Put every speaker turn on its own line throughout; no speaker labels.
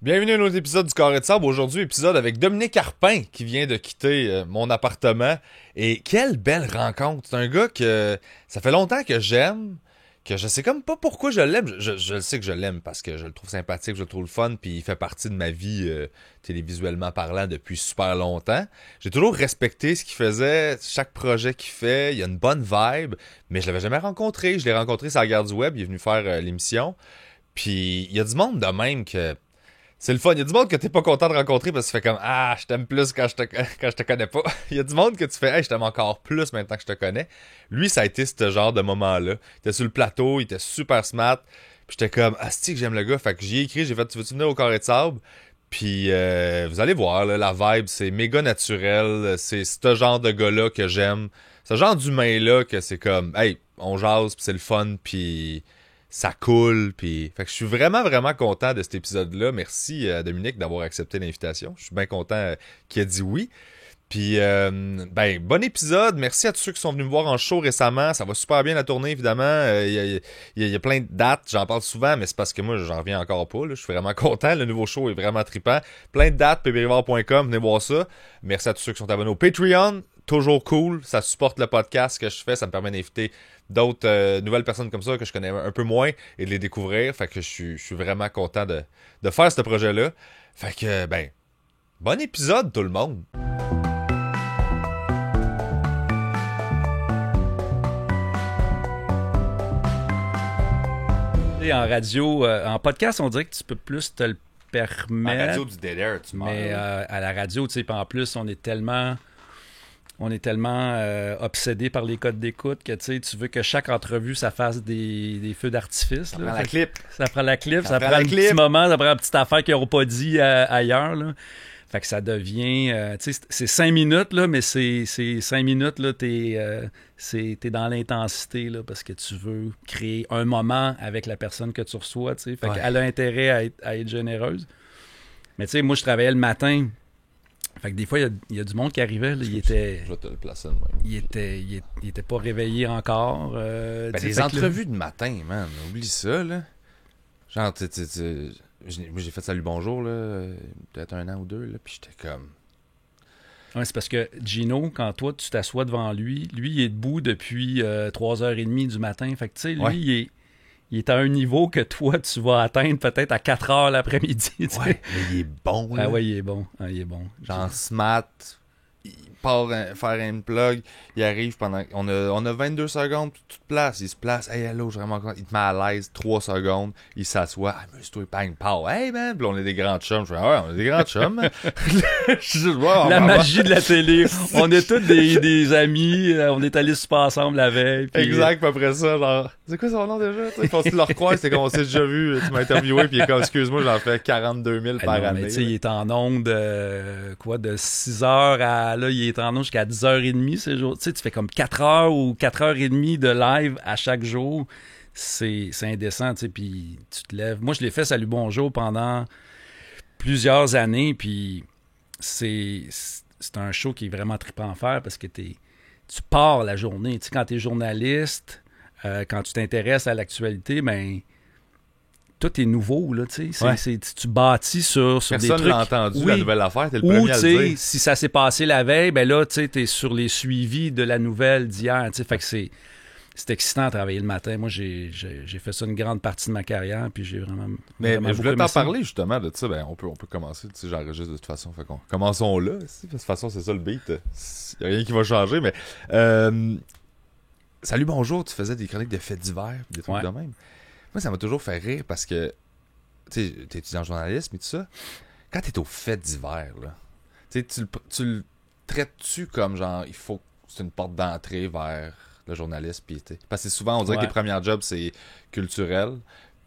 Bienvenue à un autre épisode du Carré de Sable. Aujourd'hui, épisode avec Dominique Arpin qui vient de quitter mon appartement. Et quelle belle rencontre. C'est un gars que ça fait longtemps que j'aime, que je sais comme pas pourquoi je l'aime. Je le sais que je l'aime parce que je le trouve sympathique, je le trouve le fun, puis il fait partie de ma vie télévisuellement parlant depuis super longtemps. J'ai toujours respecté ce qu'il faisait, chaque projet qu'il fait. Il y a une bonne vibe, mais je l'avais jamais rencontré. Je l'ai rencontré sur la Gare du Web, il est venu faire l'émission. Puis il y a du monde de même que... C'est le fun. Il y a du monde que t'es pas content de rencontrer parce que tu fais comme ah, je t'aime plus quand je te connais pas. Il y a du monde que tu fais hey, je t'aime encore plus maintenant que je te connais. Lui, ça a été ce genre de moment-là. Il était sur le plateau, il était super smart. Puis j'étais comme ah, c'est que j'aime le gars. Fait que j'y ai écrit, j'ai fait tu veux-tu venir au Carré de Sable? Puis vous allez voir, là, la vibe, c'est méga naturel. C'est ce genre de gars-là que j'aime. Ce genre d'humain-là que c'est comme hey, on jase, puis c'est le fun, puis ça coule, puis fait que je suis vraiment vraiment content de cet épisode-là. Merci Dominique d'avoir accepté l'invitation. Je suis bien content qu'il ait dit oui. Puis ben bon épisode. Merci à tous ceux qui sont venus me voir en show récemment. Ça va super bien la tournée évidemment. Il y a plein de dates. J'en parle souvent, mais c'est parce que moi j'en reviens encore pas. Là. Je suis vraiment content. Le nouveau show est vraiment trippant. Plein de dates. pbrivard.com. Venez voir ça. Merci à tous ceux qui sont abonnés au Patreon. Toujours cool. Ça supporte le podcast que je fais. Ça me permet d'inviter d'autres nouvelles personnes comme ça que je connais un peu moins et de les découvrir. Fait que je suis vraiment content de faire ce projet-là. Fait que, ben, bon épisode tout le monde!
En radio, en podcast, on dirait que tu peux plus te le permettre.
En radio du Dead Air, tu m'en
mais à la radio, tu sais, en plus, on est tellement obsédé par les codes d'écoute que tu veux que chaque entrevue, ça fasse des feux d'artifice.
Ça prend la clip.
Ça prend la clip, ça prend un petit moment, ça prend une petite affaire qu'ils n'auront pas dit ailleurs. Là. Fait que ça devient... tu sais, c'est 5 minutes, là, mais c'est 5 minutes, là, t'es dans l'intensité, là, parce que tu veux créer un moment avec la personne que tu reçois, tu sais. Fait qu'elle a intérêt à être généreuse. Mais tu sais, moi, je travaillais le matin. Fait que des fois, il y a du monde qui arrivait, là, il était...
Je vais te le placer de même.
Il était pas réveillé encore.
Ben, des entrevues de matin, man, oublie ça, là. Genre, moi, j'ai fait Salut Bonjour, là, peut-être 1 an ou 2, là, puis j'étais comme...
Ouais, c'est parce que Gino, quand toi, tu t'assois devant lui, il est debout depuis 3h30 du matin. Fait que, tu sais, lui, il est à un niveau que toi, tu vas atteindre peut-être à 4h l'après-midi.
Ouais, mais il est bon, là.
Ah ouais, il est bon. Ah, il est bon.
Genre, smart, il part faire un plug, il arrive pendant... On a 22 secondes, toute place, il se place, hey, hello, je suis vraiment content. Il te met à l'aise, 3 secondes, il s'assoit, ah, amuse-toi, bang, pow, hey, man, puis on est des grands chums. Je fais, ouais, on est des grands chums.
La magie de la télé. On est tous des amis, on est allés super ensemble la veille. Puis...
Exact, puis après ça, genre, c'est quoi son nom déjà? Ils font le recroire, c'était comme on s'est déjà vu, tu m'as interviewé, puis il est comme, excuse-moi, j'en fais 42 000 par année.
Mais tu sais, il est en onde, de 6h à, là, il est en onde jusqu'à 10h30 ces jours. Tu sais, tu fais comme 4h ou 4h30 de live à chaque jour. C'est indécent, tu sais, puis tu te lèves. Moi, je l'ai fait Salut Bonjour pendant plusieurs années, puis c'est un show qui est vraiment trippant à faire parce que tu pars la journée. Tu sais, quand tu es journaliste, quand tu t'intéresses à l'actualité, ben tout est nouveau, là, tu sais. Tu bâtis sur des trucs.
Personne n'a entendu la nouvelle affaire, t'es le premier à le dire.
Si ça s'est passé la veille, ben là, tu sais, t'es sur les suivis de la nouvelle d'hier, tu sais. Fait que c'est excitant à travailler le matin. Moi, j'ai fait ça une grande partie de ma carrière, puis j'ai vraiment
Mais je voulais t'en parler, justement, de ça. Ben, on peut commencer, tu sais, j'enregistre de toute façon. Fait qu'on commençons là. De toute façon, c'est ça le beat. Il n'y a rien qui va changer, mais... Salut, bonjour, tu faisais des chroniques de faits divers, des trucs de même. Moi, ça m'a toujours fait rire parce que, tu sais, t'es étudiant en journalisme et tout ça. Quand t'es au fait divers, là, tu le traites-tu comme genre, il faut, c'est une porte d'entrée vers le journalisme, pis parce que souvent, on dirait que les premiers jobs, c'est culturel,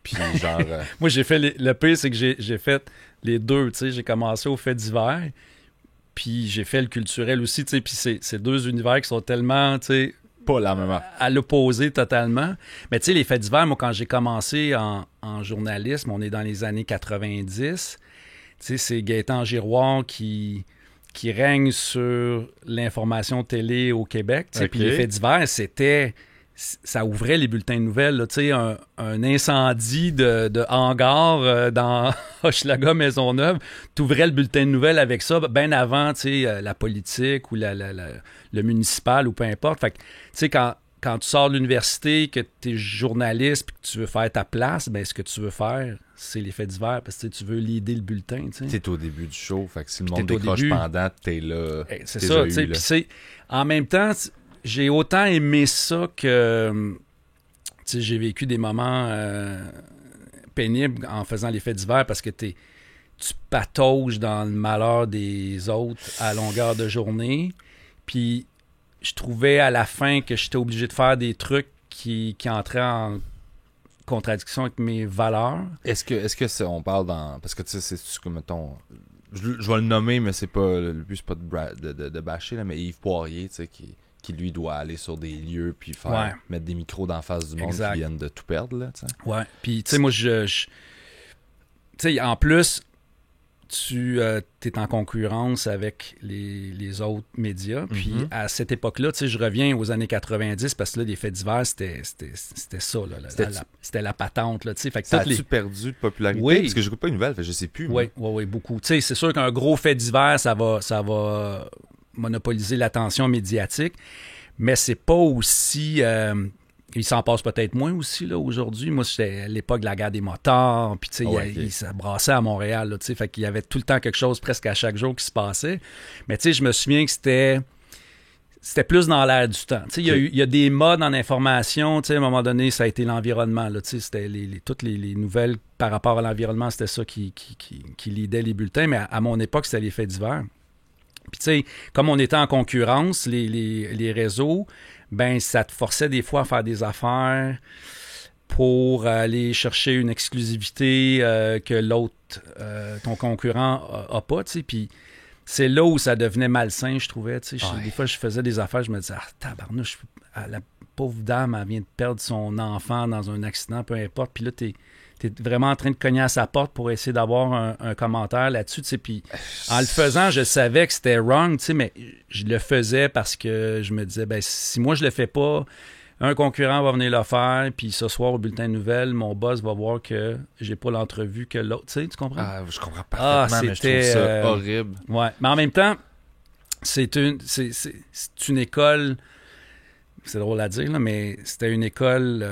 puis genre...
Moi, j'ai fait, le pire, c'est que j'ai fait les deux, tu sais, j'ai commencé au fait divers, puis j'ai fait le culturel aussi, tu sais, puis c'est deux univers qui sont tellement, tu sais...
Pas la même.
À l'opposé totalement. Mais tu sais, les faits divers, moi, quand j'ai commencé en journalisme, on est dans les années 90, tu sais, c'est Gaétan Giroir qui règne sur l'information télé au Québec. Okay. Puis les faits divers, c'était ça ouvrait les bulletins de nouvelles. Là, un incendie de hangar dans Hochelaga Maisonneuve, t'ouvrais le bulletin de nouvelles avec ça, bien avant la politique ou le municipal ou peu importe. Fait que, quand tu sors de l'université, que tu es journaliste et que tu veux faire ta place, ben ce que tu veux faire, c'est les faits divers parce que tu veux leader le bulletin. Tu
es au début du show, fait que si le monde décroche pendant, t'es là.
C'est ça, tu sais. Puis en même temps, j'ai autant aimé ça que j'ai vécu des moments pénibles en faisant les faits divers parce que tu patauges dans le malheur des autres à longueur de journée. Puis je trouvais à la fin que j'étais obligé de faire des trucs qui entraient en contradiction avec mes valeurs.
Est-ce que on parle dans... Parce que tu sais, c'est comme, mettons... Je vais le nommer, mais c'est pas... Le but, c'est pas de bâcher, là, mais Yves Poirier, tu sais, qui lui doit aller sur des lieux puis mettre des micros d'en face du monde qui viennent de tout perdre, là, tu sais.
Ouais, puis tu sais, moi, tu sais, en plus... tu es en concurrence avec les autres médias. Puis à cette époque-là, tu sais, je reviens aux années 90 parce que là, les faits divers, c'était ça. C'était la patente. Là, tu sais. Fait que
ça a-tu perdu de popularité?
Oui.
Parce que je n'écoute pas une nouvelle, fait que je sais plus.
Oui, beaucoup. Tu sais, c'est sûr qu'un gros fait divers, ça va monopoliser l'attention médiatique, mais c'est pas aussi... il s'en passe peut-être moins aussi là aujourd'hui. Moi, c'était à l'époque de la guerre des motards, puis tu sais, il se brassait à Montréal, là, tu sais, fait qu'il y avait tout le temps quelque chose presque à chaque jour qui se passait. Mais tu sais, je me souviens que c'était plus dans l'air du temps. Tu sais, il y a des modes en information, tu sais, à un moment donné, ça a été l'environnement, là, tu sais, c'était toutes les nouvelles par rapport à l'environnement, c'était ça qui leadait les bulletins, mais à mon époque, c'était les faits divers. Puis tu sais, comme on était en concurrence, les réseaux, ben ça te forçait des fois à faire des affaires pour aller chercher une exclusivité que l'autre, ton concurrent a pas, tu sais. Puis c'est là où ça devenait malsain, je trouvais, tu sais. Des fois, je faisais des affaires, je me disais, tabarnouche, la pauvre dame, elle vient de perdre son enfant dans un accident, peu importe. Puis là, t'es vraiment en train de cogner à sa porte pour essayer d'avoir un commentaire là-dessus, tu sais, puis en le faisant, je savais que c'était wrong, tu sais, mais je le faisais parce que je me disais, ben si moi je le fais pas, un concurrent va venir le faire, puis ce soir au bulletin de nouvelles, mon boss va voir que j'ai pas l'entrevue que l'autre, tu sais, tu comprends?
Ah, je comprends parfaitement, mais je trouve ça horrible.
Ouais, mais en même temps, c'est une école... C'est drôle à dire, là, mais c'était une école,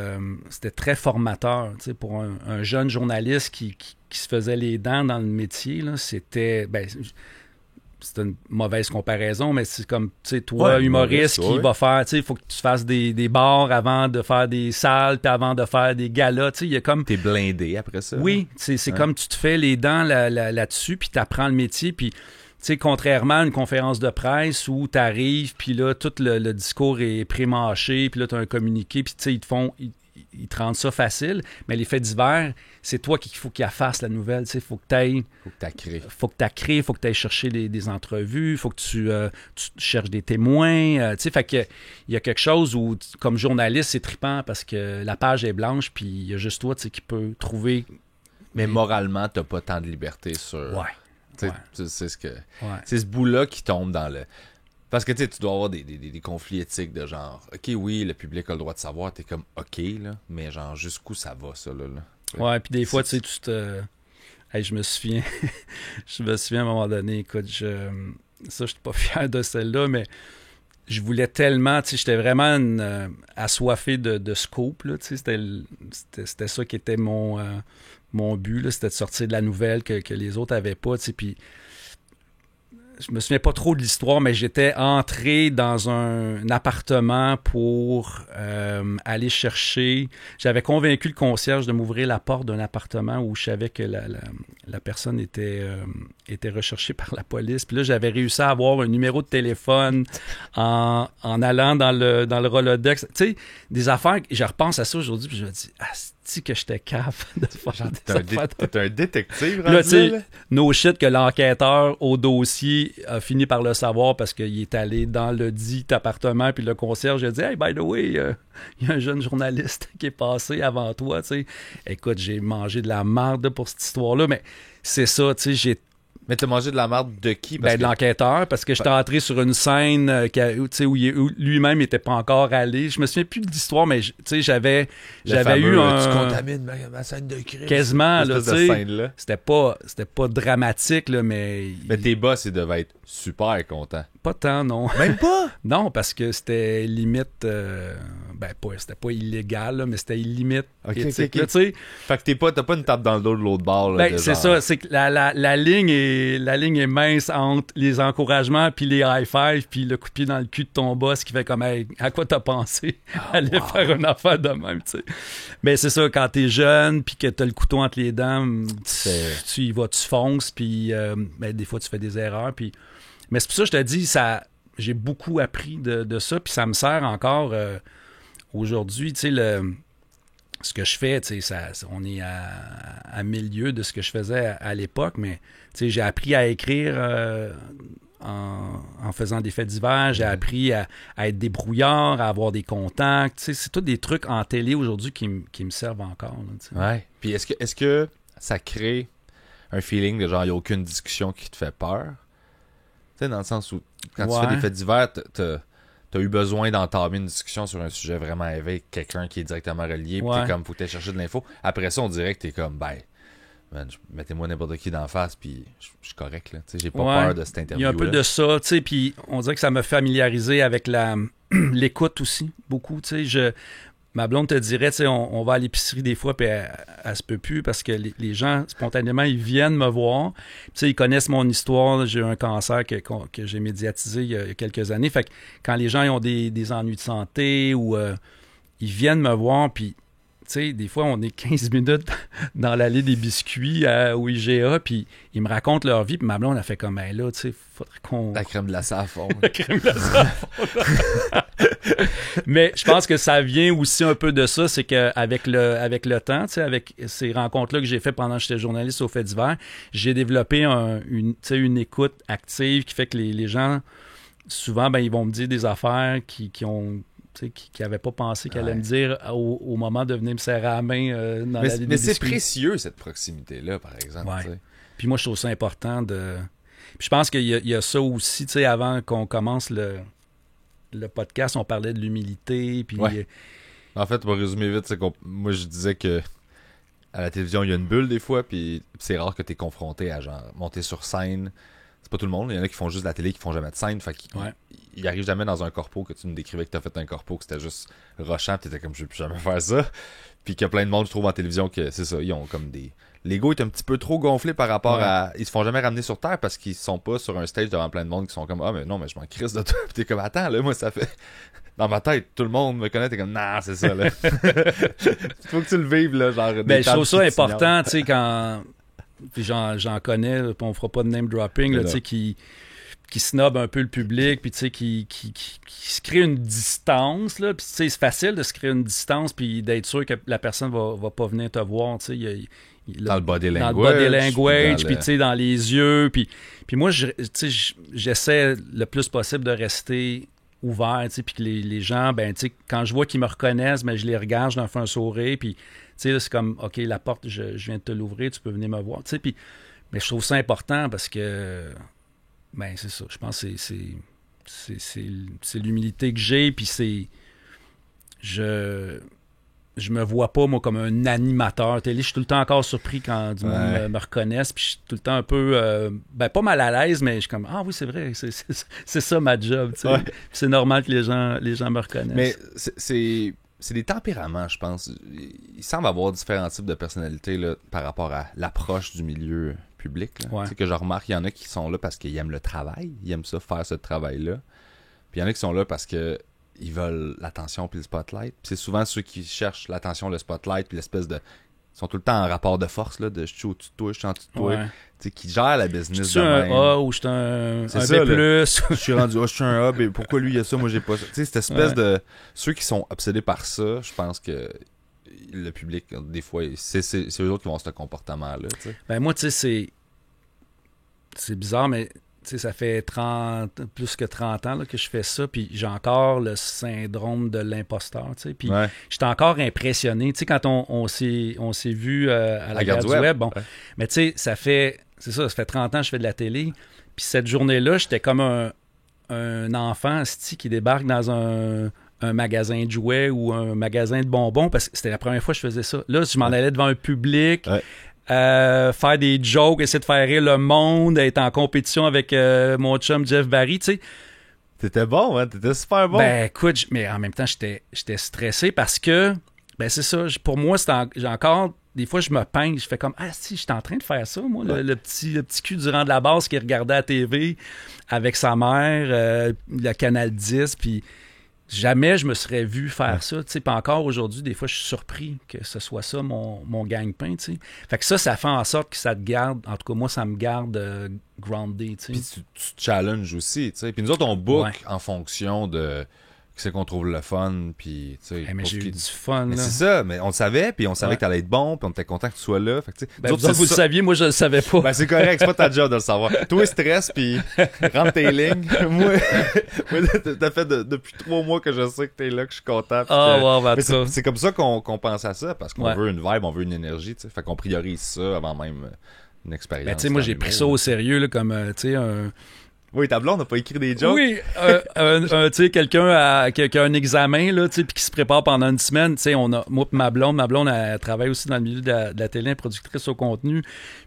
c'était très formateur. Tu sais, pour un jeune journaliste qui se faisait les dents dans le métier, là, c'était... c'est une mauvaise comparaison, mais c'est comme, tu sais, toi, humoriste qui va faire, tu sais, il faut que tu fasses des bars avant de faire des salles, puis avant de faire des galas, tu sais, il y a comme...
T'es blindé après ça.
Oui, c'est comme tu te fais les dents là-dessus, puis t'apprends le métier, puis... Tu sais, contrairement à une conférence de presse où tu arrives, puis là, tout le discours est pré-mâché, puis là, tu as un communiqué, puis tu sais, ils te rendent ça facile. Mais les faits divers, c'est toi qu'il faut qu'il fasse la nouvelle. Tu sais, il faut que tu ailles.
Faut que tu crées.
Faut que tu ailles chercher des entrevues, il faut que tu cherches des témoins. Tu sais, fait que il y a quelque chose où, comme journaliste, c'est trippant parce que la page est blanche, puis il y a juste toi, tu sais, qui peut trouver.
Mais moralement, tu n'as pas tant de liberté sur.
Ouais.
C'est c'est ce bout-là qui tombe dans le... Parce que tu dois avoir des conflits éthiques de genre, OK, oui, le public a le droit de savoir, t'es comme, OK, là, mais genre, jusqu'où ça va, ça, là?
Ouais, puis des fois, tu sais, tu te... Hey, je me souviens à un moment donné, écoute, ça, je suis pas fier de celle-là, mais je voulais tellement, tu sais, j'étais vraiment assoiffé de scoop, là, tu sais, c'était ça qui était mon but, là, c'était de sortir de la nouvelle que les autres avaient pas, tu sais, puis je me souviens pas trop de l'histoire, mais j'étais entré dans un appartement pour aller chercher... J'avais convaincu le concierge de m'ouvrir la porte d'un appartement où je savais que la personne était recherchée par la police. Puis là, j'avais réussi à avoir un numéro de téléphone en allant dans le Rolodex. Tu sais, des affaires... Je repense à ça aujourd'hui, puis je me dis... que j'étais capable de faire
T'es un détective,
là, tu sais, no shit que l'enquêteur au dossier a fini par le savoir parce qu'il est allé dans le dit appartement, puis le concierge a dit « Hey, by the way, il y a un jeune journaliste qui est passé avant toi, tu sais. » Écoute, j'ai mangé de la merde pour cette histoire-là, mais c'est ça, tu sais,
Mais t'as mangé de la merde de qui?
De l'enquêteur, parce que j'étais entré sur une scène où lui-même n'était pas encore allé. Je me souviens plus de l'histoire, mais j'avais eu un...
Tu contamines ma scène de crime.
Quasiment, là, tu sais. C'était pas dramatique, là, mais...
Mais tes boss, ils devaient être super contents.
Pas tant, non.
Même pas?
Non, parce que c'était limite... c'était pas illégal, là, mais c'était limite éthique, là, tu sais.
Fait que t'as pas une tape dans le dos de l'autre bord, là.
Ben, c'est ça, c'est que la ligne est mince entre les encouragements puis les high-five puis le coup de pied dans le cul de ton boss qui fait comme hey, à quoi t'as pensé aller faire une affaire de même, tu sais. Mais c'est ça, quand t'es jeune puis que t'as le couteau entre les dents, tu y vas, tu fonces puis des fois tu fais des erreurs puis... Mais c'est pour ça que je te dis, j'ai beaucoup appris de ça puis ça me sert encore aujourd'hui, tu sais, ce que je fais, on est à milieu de ce que je faisais à l'époque, mais j'ai appris à écrire en faisant des faits divers, j'ai appris à être débrouillard, à avoir des contacts. C'est tous des trucs en télé aujourd'hui qui me servent encore. Là,
ouais. Puis est-ce que ça crée un feeling de genre, il n'y a aucune discussion qui te fait peur? Tu sais, dans le sens où, quand tu fais des faits divers, t'as eu besoin d'entamer une discussion sur un sujet vraiment élevé avec quelqu'un qui est directement relié, puis t'es comme, faut que t'aies cherché de l'info. Après ça, on dirait que t'es comme, mettez-moi n'importe qui d'en face, puis je suis correct, là. T'sais, j'ai pas peur de cette interview-là.
Il y a un peu de ça, tu sais, puis on dirait que ça m'a familiarisé avec l'écoute aussi, beaucoup, tu sais. Ma blonde te dirait, tu sais, on va à l'épicerie des fois, puis elle se peut plus parce que les gens, spontanément, ils viennent me voir. Tu sais, ils connaissent mon histoire. J'ai eu un cancer que j'ai médiatisé il y a quelques années. Fait que quand les gens ils ont des ennuis de santé ou ils viennent me voir, puis tu sais, des fois, on est 15 minutes dans l'allée des biscuits au IGA, puis ils me racontent leur vie, puis ma blonde a fait comme, là, tu sais, faudrait qu'on...
La crème glacée à fond.
La crème glacée à fond. Mais je pense que ça vient aussi un peu de ça, c'est qu'avec le temps, tu sais, avec ces rencontres-là que j'ai fait pendant que j'étais journaliste au Fait divers, j'ai développé une écoute active qui fait que les gens, souvent, ils vont me dire des affaires qui n'avaient pas pensé qu'elle allait me dire au moment de venir me serrer la main dans la ligne.
Mais c'est précieux, cette proximité-là, par exemple.
Ouais. Puis moi, je trouve ça important de... Puis je pense qu'il y a ça aussi, tu sais, avant qu'on commence le podcast, on parlait de l'humilité, puis...
Ouais. En fait, pour résumer vite, c'est moi, je disais que à la télévision, il y a une bulle des fois, puis c'est rare que tu es confronté à genre monter sur scène. C'est pas tout le monde. Il y en a qui font juste de la télé, qui font jamais de scène. Fait qu'ils arrivent jamais dans un corpo que tu me décrivais que t'as fait un corpo, que c'était juste rushant, pis t'étais comme, je vais plus jamais faire ça. Puis qu'il y a plein de monde, je trouve, en télévision, que c'est ça, ils ont comme des... L'ego est un petit peu trop gonflé par rapport à... Ils se font jamais ramener sur Terre parce qu'ils sont pas sur un stage devant plein de monde qui sont comme, mais non, mais je m'en crisse de toi. Pis t'es comme, attends, là, moi, ça fait... Dans ma tête, tout le monde me connaît, t'es comme, non, c'est ça, là. Faut que tu le vives, là, genre...
Je trouve ça important, tu sais, quand... Puis j'en connais, là, on fera pas de name dropping, tu sais, qui snob un peu le public, puis tu sais, qui se crée une distance, là, puis tu sais, c'est facile de se créer une distance, puis d'être sûr que la personne va pas venir te voir, tu sais,
dans le body language.
Dans le body language, puis tu sais, dans les yeux, puis moi, j'essaie le plus possible de rester ouvert, tu sais, puis que les gens, tu sais, quand je vois qu'ils me reconnaissent, je les regarde, je leur fais un sourire, puis tu sais, c'est comme, OK, la porte, je viens de te l'ouvrir, tu peux venir me voir, tu sais, puis mais je trouve ça important parce que c'est ça, je pense que c'est l'humilité que j'ai, puis je me vois pas, moi, comme un animateur télé. Je suis tout le temps encore surpris quand du monde me reconnaisse, puis je suis tout le temps un peu, pas mal à l'aise, mais je suis comme, oui, c'est vrai, c'est ça ma job, tu sais. Ouais. C'est normal que les gens me reconnaissent.
Mais c'est des tempéraments, je pense. Il semble avoir différents types de personnalités là, par rapport à l'approche du milieu public. Ouais. Tu sais, que je remarque, il y en a qui sont là parce qu'ils aiment le travail, ils aiment ça, faire ce travail-là. Puis il y en a qui sont là parce que ils veulent l'attention puis le spotlight. Puis c'est souvent ceux qui cherchent l'attention, le spotlight, puis l'espèce de... Ils sont tout le temps en rapport de force, là, de je suis au-dessus de toi, je suis en dessous de toi. Tu sais, qui gèrent la business de même.
Je suis un A ou je suis un B+.
Je suis rendu A, je suis un A, mais pourquoi lui il a ça, moi j'ai pas ça. Tu sais, cette espèce de... Ceux qui sont obsédés par ça, je pense que le public, des fois, c'est eux autres qui vont avoir ce comportement-là. Tu sais.
Moi, tu sais, c'est bizarre, mais... Tu sais, ça fait plus que 30 ans là, que je fais ça, puis j'ai encore le syndrome de l'imposteur, tu sais, puis j'étais encore impressionné. Tu sais, quand on s'est vu à la Garde du Web, bon, mais tu sais, ça fait c'est ça fait 30 ans que je fais de la télé. Puis cette journée-là, j'étais comme un enfant qui débarque dans un magasin de jouets ou un magasin de bonbons, parce que c'était la première fois que je faisais ça. Là, je m'en allais devant un public, faire des jokes, essayer de faire rire le monde, être en compétition avec mon chum Jeff Barry, tu sais.
T'étais bon, hein? T'étais super bon.
Ben écoute, mais en même temps, j'étais stressé parce que, ben c'est ça, pour moi, j'ai encore... Des fois, je me peins, je fais comme « Ah, si, j'étais en train de faire ça, moi, le petit cul du rang de la base qui regardait à la TV avec sa mère, le Canal 10, puis jamais je me serais vu faire ça, tu sais. Puis encore aujourd'hui, des fois, je suis surpris que ce soit ça, mon gagne-pain, tu sais. Fait que ça fait en sorte que ça te garde, en tout cas, moi, ça me garde groundé, tu sais.
Puis tu te challenges aussi, tu sais. Puis nous autres, on book en fonction de... c'est qu'on trouve le fun, puis tu sais...
mais j'ai eu du fun,
mais
là.
c'est ça, mais on le savait, puis on savait que t'allais être bon, puis on était content que tu sois là, fait que tu sais...
Ben, vous le saviez, moi je le savais pas.
Ben c'est correct, c'est pas ta job de le savoir. Toi, stress, puis rentre tes lignes. moi t'as fait depuis 3 mois que je sais que t'es là, que je suis content. Mais c'est comme ça qu'on pense à ça, parce qu'on veut une vibe, on veut une énergie, tu sais. Fait qu'on priorise ça avant même une expérience.
Ben tu sais, moi j'ai pris ça au sérieux, là, comme, tu sais, un...
Oui, ta blonde n'a pas écrit des jokes.
Oui, tu sais, quelqu'un qui a un examen, là, tu sais, puis qui se prépare pendant une semaine. Tu sais, moi et ma blonde, elle travaille aussi dans le milieu de la télé, elle est productrice au contenu.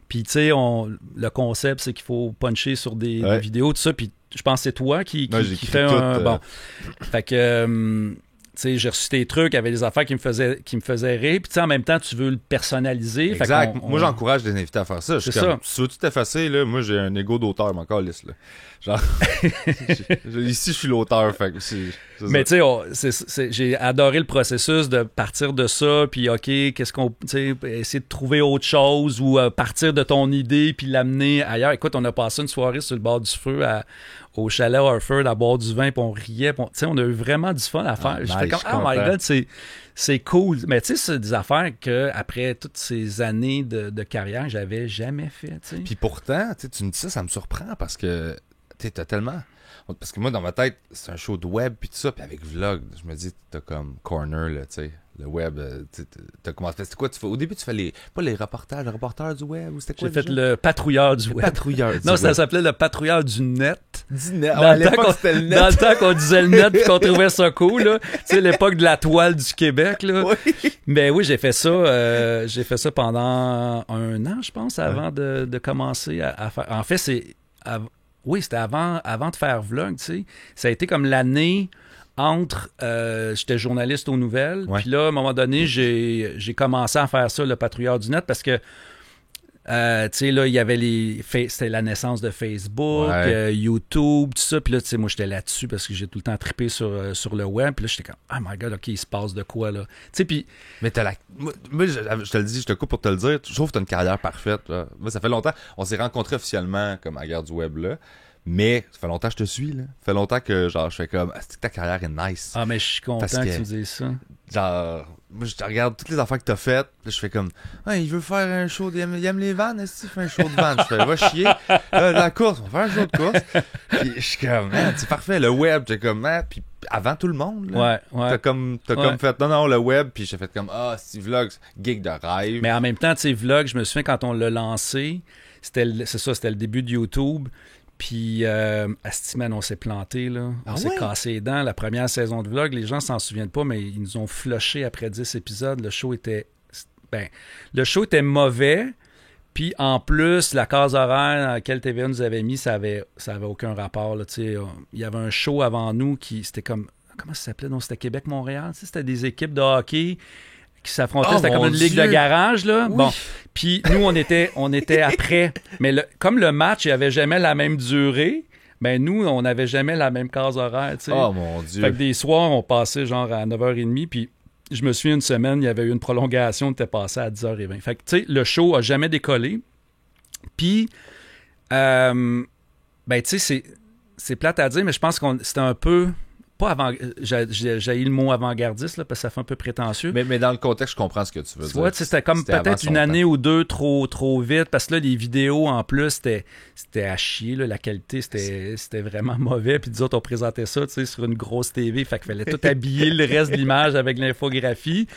Puis, tu sais, le concept, c'est qu'il faut puncher sur des vidéos, tout ça. Puis, je pense que c'est toi qui fait un... Bon, fait que... tu sais, j'ai reçu tes trucs, il y avait des affaires qui me faisaient rire, puis tu sais, en même temps, tu veux le personnaliser.
Exact. Moi, j'encourage les invités à faire ça.
C'est ça.
Si tu veux tout effacer, là, moi, j'ai un ego d'auteur, mon calisse, là. Genre, ici, je suis l'auteur, fait que
mais tu sais, j'ai adoré le processus de partir de ça, puis OK, qu'est-ce qu'on, tu sais, essayer de trouver autre chose, ou partir de ton idée, puis l'amener ailleurs. Écoute, on a passé une soirée sur le bord du feu au chalet Harford à boire du vin, puis on riait, puis on a eu vraiment du fun à faire. Je fais comme, oh my God, c'est cool. Mais tu sais, c'est des affaires que après toutes ces années de carrière, j'avais jamais fait. T'sais.
Puis pourtant, tu me dis ça me surprend parce que t'as tellement... Parce que moi, dans ma tête, c'est un show de web, puis tout ça, puis avec Vlog, je me dis, t'as comme Corner, là, tu sais, le web, t'as commencé... C'était quoi, au début, tu fais pas les reportages, le reporter du web, ou c'était quoi?
J'ai fait le patrouilleur du web. Non, ça s'appelait le patrouilleur du net.
À l'époque, c'était le net.
Dans le temps qu'on disait le net, puis qu'on trouvait ça cool, là. Tu sais, l'époque de la toile du Québec, là. Oui. Mais oui, j'ai fait ça pendant 1 an, je pense, avant de commencer à faire... En fait, oui, c'était avant de faire Vlog, tu sais. Ça a été comme l'année entre... j'étais journaliste aux nouvelles, puis là, à un moment donné, j'ai commencé à faire ça, le patrouilleur du net, parce que, tu sais, là, il y avait c'était la naissance de Facebook, YouTube, tout ça, puis là, tu sais, moi, j'étais là-dessus, parce que j'ai tout le temps trippé sur le web, puis là, j'étais comme, oh my God, OK, il se passe de quoi, là? Tu sais, puis...
Mais moi, je te le dis, je te coupe pour te le dire, je trouve que t'as une carrière parfaite, là. Moi, ça fait longtemps, on s'est rencontrés officiellement, comme à la guerre du web, là. Mais ça fait longtemps que je te suis, là. Ça fait longtemps que, genre, je fais comme, c'est que ta carrière est nice.
Ah, mais je suis content que tu me dises ça.
Genre, moi, je te regarde toutes les affaires que t'as faites, là, je fais comme, il veut faire un show, il aime les vannes, est-ce qu'il fait un show de vannes? Je fais, va chier. La course, on va faire un show de course. Puis je suis comme, c'est parfait, le web, j'ai comme, puis avant tout le monde, là.
Ouais.
T'as comme fait, non, le web, puis j'ai fait comme, c'est Vlog, gig de rêve.
Mais en même temps, tu sais, Vlog, je me souviens quand on l'a lancé, c'était le début de YouTube. Puis, Astiman, on s'est planté, là. On s'est cassé les dents. La première saison de Vlog, les gens s'en souviennent pas, mais ils nous ont flushé après 10 épisodes. Le show était mauvais. Puis, en plus, la case horaire dans laquelle TVA nous avait mis, ça avait aucun rapport, là. Tu sais, il y avait un show avant nous c'était comme... Comment ça s'appelait? Non, c'était Québec-Montréal. Tu sais, c'était des équipes de hockey qui s'affrontaient, c'était comme une ligue de garage, là. Oui. Bon, puis nous, on était après. Mais comme le match, il avait jamais la même durée, ben nous, on n'avait jamais la même case horaire, tu sais.
Oh mon Dieu!
Fait que des soirs, on passait genre à 9h30, puis je me souviens, une semaine, il y avait eu une prolongation, on était passé à 10h20. Fait que, tu sais, le show a jamais décollé. Puis, ben, tu sais, c'est plate à dire, mais je pense que c'était un peu... Pas avant, j'ai eu le mot avant-gardiste, là, parce que ça fait un peu prétentieux.
Mais dans le contexte, je comprends ce que tu veux dire.
C'était comme peut-être une année ou deux trop vite, parce que là, les vidéos, en plus, c'était à chier, là, la qualité, c'était vraiment mauvais, puis nous autres, on présentait ça, tu sais, sur une grosse TV, fait qu'il fallait tout habiller le reste de l'image avec l'infographie.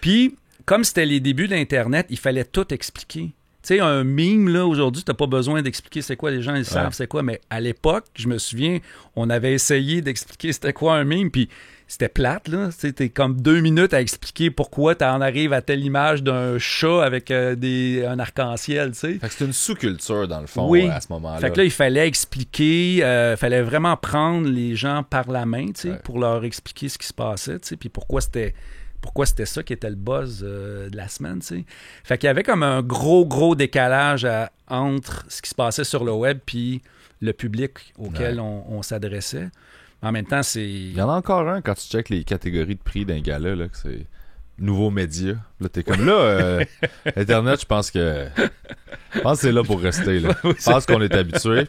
Puis, comme c'était les débuts d'Internet, il fallait tout expliquer. sais, un meme, là, aujourd'hui, t'as pas besoin d'expliquer c'est quoi, les gens, ils savent c'est quoi, mais à l'époque, je me souviens, on avait essayé d'expliquer c'était quoi un meme, puis c'était plate, là. T'es comme 2 minutes à expliquer pourquoi t'en arrives à telle image d'un chat avec un arc-en-ciel, tu sais.
Fait que c'est une sous-culture, dans le fond,
oui.
à ce moment-là.
Fait que là, il fallait expliquer, fallait vraiment prendre les gens par la main, tu sais, pour leur expliquer ce qui se passait, tu sais, puis pourquoi c'était ça qui était le buzz de la semaine, tu sais. Fait qu'il y avait comme un gros décalage entre ce qui se passait sur le web puis le public auquel on s'adressait. En même temps, c'est...
Il y en a encore un quand tu checkes les catégories de prix d'un gala, là, que c'est nouveaux médias. Là, t'es comme là, Internet, je pense que c'est là pour rester. Là. Je pense qu'on est habitué.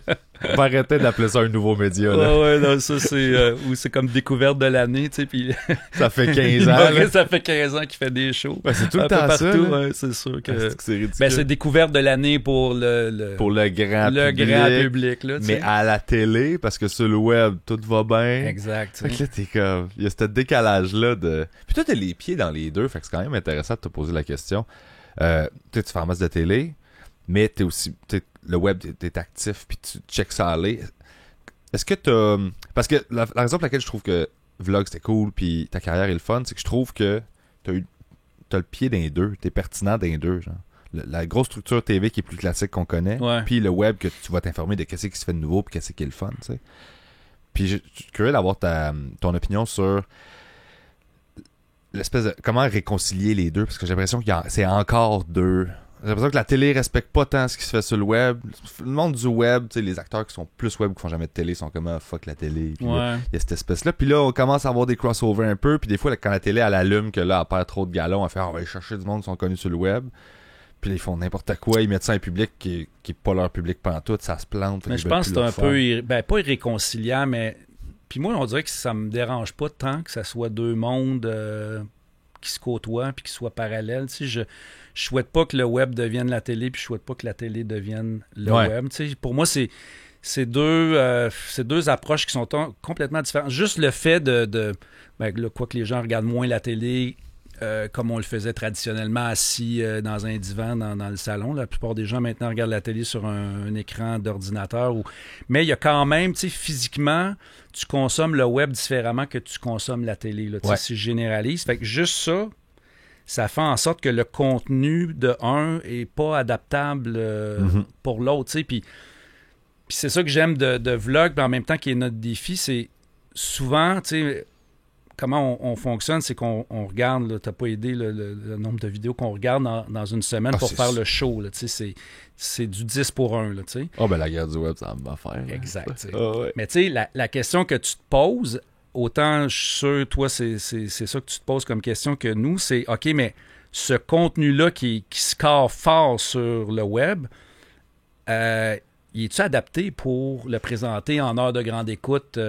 On va arrêter d'appeler ça un nouveau média. Là.
Ouais, non, ça, c'est... ou c'est comme découverte de l'année, tu sais, puis...
Ça fait 15 ans.
Ça fait 15 ans qu'il fait des shows.
Ouais, c'est tout le temps partout, ça.
Ouais, c'est sûr que...
C'est ridicule.
Ben, c'est découverte de l'année pour
pour le grand public.
Grand public, là, tu sais.
Mais à la télé, parce que sur le web, tout va bien.
Exact.
Fait que là, t'es comme... Il y a ce décalage-là de... Puis toi, t'as les pieds dans les deux, fait que c'est quand même intéressant de te poser la question. Tu fais en masse de télé, mais t'es aussi... le web, t'es actif, puis tu checks ça aller. Est-ce que t'as... Parce que la raison pour laquelle je trouve que Vlog, c'était cool, puis ta carrière est le fun, c'est que je trouve que t'as le pied d'un deux, t'es pertinent d'un deux, genre. La grosse structure TV qui est plus classique qu'on connaît, puis le web que tu vas t'informer de qu'est-ce qui se fait de nouveau, puis qu'est-ce qui est le fun, tu sais. Puis je suis curieux d'avoir ton opinion sur l'espèce de... Comment réconcilier les deux, parce que j'ai l'impression que c'est encore deux... J'ai l'impression que la télé respecte pas tant ce qui se fait sur le web. Le monde du web, tu sais, les acteurs qui sont plus web, qui font jamais de télé, sont comme fuck la télé. Puis là, il y a cette espèce-là. Puis là, on commence à avoir des crossovers un peu. Puis des fois, là, quand la télé, elle allume, que là, elle perd trop de galons, elle fait on va aller chercher du monde qui sont connus sur le web. Puis là, ils font n'importe quoi. Ils mettent ça en public qui est pas leur public pantoute. Ça se plante.
Mais je pense que c'est un peu, pas irréconciliant, mais. Puis moi, on dirait que ça me dérange pas tant que ça soit deux mondes qui se côtoient puis qui soient parallèles. Tu sais, je souhaite pas que le web devienne la télé, puis je souhaite pas que la télé devienne le web. Tu sais, pour moi, c'est deux approches qui sont complètement différentes. Juste le fait quoi que les gens regardent moins la télé comme on le faisait traditionnellement assis dans un divan dans le salon. La plupart des gens maintenant regardent la télé sur un écran d'ordinateur. Mais il y a quand même, tu sais, physiquement, tu consommes le web différemment que tu consommes la télé. Là, si je généralise. Fait que juste ça fait en sorte que le contenu de un est pas adaptable pour l'autre. Puis c'est ça que j'aime de Vlog, mais en même temps qui est notre défi, c'est souvent, tu sais, comment on fonctionne, c'est qu'on regarde, t'as pas aidé le nombre de vidéos qu'on regarde dans une semaine pour faire le show. Là, c'est du 10 pour 1.
La guerre du web, ça va faire.
Exact. Mais tu sais, la question que tu te poses, autant je suis sûr, toi, c'est ça que tu te poses comme question que nous, c'est OK, mais ce contenu-là qui score fort sur le web, est-tu adapté pour le présenter en heure de grande écoute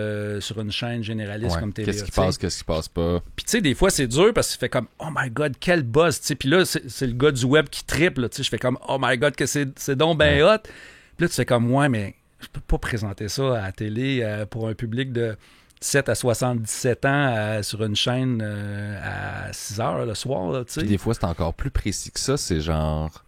sur une chaîne généraliste comme TVA?
Qu'est-ce qui passe pas?
Puis tu sais, des fois, c'est dur parce que tu fais comme « Oh my God, quel buzz! » Puis là, c'est le gars du web qui triple. Je fais comme « Oh my God, que c'est donc ben hot! » Puis là, tu fais comme « Ouais, mais je peux pas présenter ça à la télé pour un public de 7 à 77 ans sur une chaîne à 6 heures le soir. » Là,
puis des fois, c'est encore plus précis que ça. C'est genre...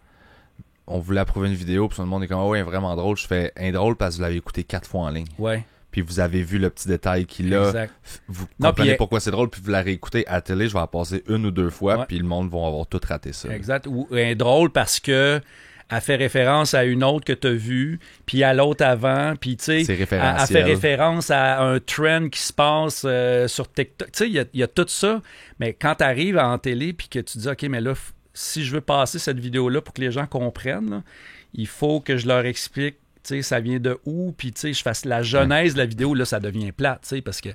On voulait approuver une vidéo, puis tout le monde est comme « ouais, vraiment drôle. » Je fais « indrôle parce que vous l'avez écouté 4 fois en ligne. »
Ouais.
Puis vous avez vu le petit détail qu'il a. Vous comprenez pourquoi c'est drôle, puis vous la réécoutez à la télé, je vais la passer 1 ou 2 fois, puis le monde va avoir tout raté ça.
Exact. Ou drôle parce que elle fait référence à une autre que tu as vue, puis à l'autre avant, puis tu sais, elle fait référence à un trend qui se passe sur TikTok. Tu sais, il y a tout ça, mais quand tu arrives en télé, puis que tu dis « OK, mais là, si je veux passer cette vidéo-là pour que les gens comprennent, là, il faut que je leur explique, tu sais, ça vient de où, puis tu sais, je fasse la genèse de la vidéo, là, ça devient plate, tu sais, parce que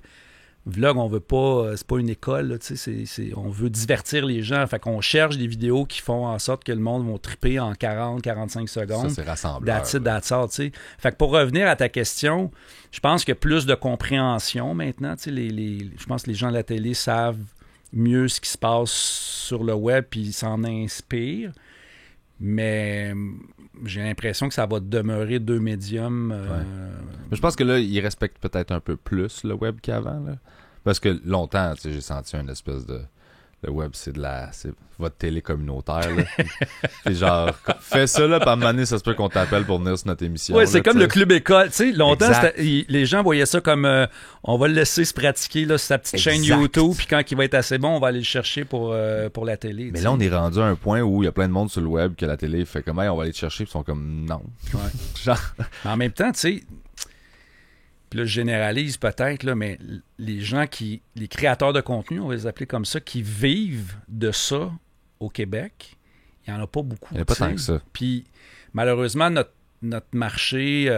Vlog, on veut pas, c'est pas une école, là, tu sais, on veut divertir les gens, fait qu'on cherche des vidéos qui font en sorte que le monde va triper en 40-45 secondes.
Ça, c'est rassembleur.
That's it, tu sais. Fait que pour revenir à ta question, je pense qu'il y a plus de compréhension maintenant, tu sais, je pense que les gens de la télé savent mieux ce qui se passe sur le web, puis ils s'en inspirent. Mais j'ai l'impression que ça va demeurer deux médiums.
Mais je pense que là, ils respectent peut-être un peu plus le web qu'avant. Là. Parce que longtemps, j'ai senti une espèce de le web, c'est votre télé communautaire. Là. C'est genre, fais ça, là, puis à un moment donné, ça se peut qu'on t'appelle pour venir sur notre émission.
Oui, c'est
là,
comme le club école. Tu sais, longtemps, les gens voyaient ça comme on va le laisser se pratiquer là, sur sa petite chaîne YouTube, puis quand il va être assez bon, on va aller le chercher pour la télé.
Mais là, on est rendu à un point où il y a plein de monde sur le web que la télé fait comme, hey, on va aller te chercher, puis ils sont comme, non.
Ouais.
Genre.
Mais en même temps, tu sais, puis là, je généralise peut-être, là, mais les gens les créateurs de contenu, on va les appeler comme ça, qui vivent de ça au Québec, il n'y en a pas beaucoup.
Il n'y en a pas tant que ça.
Puis malheureusement, notre marché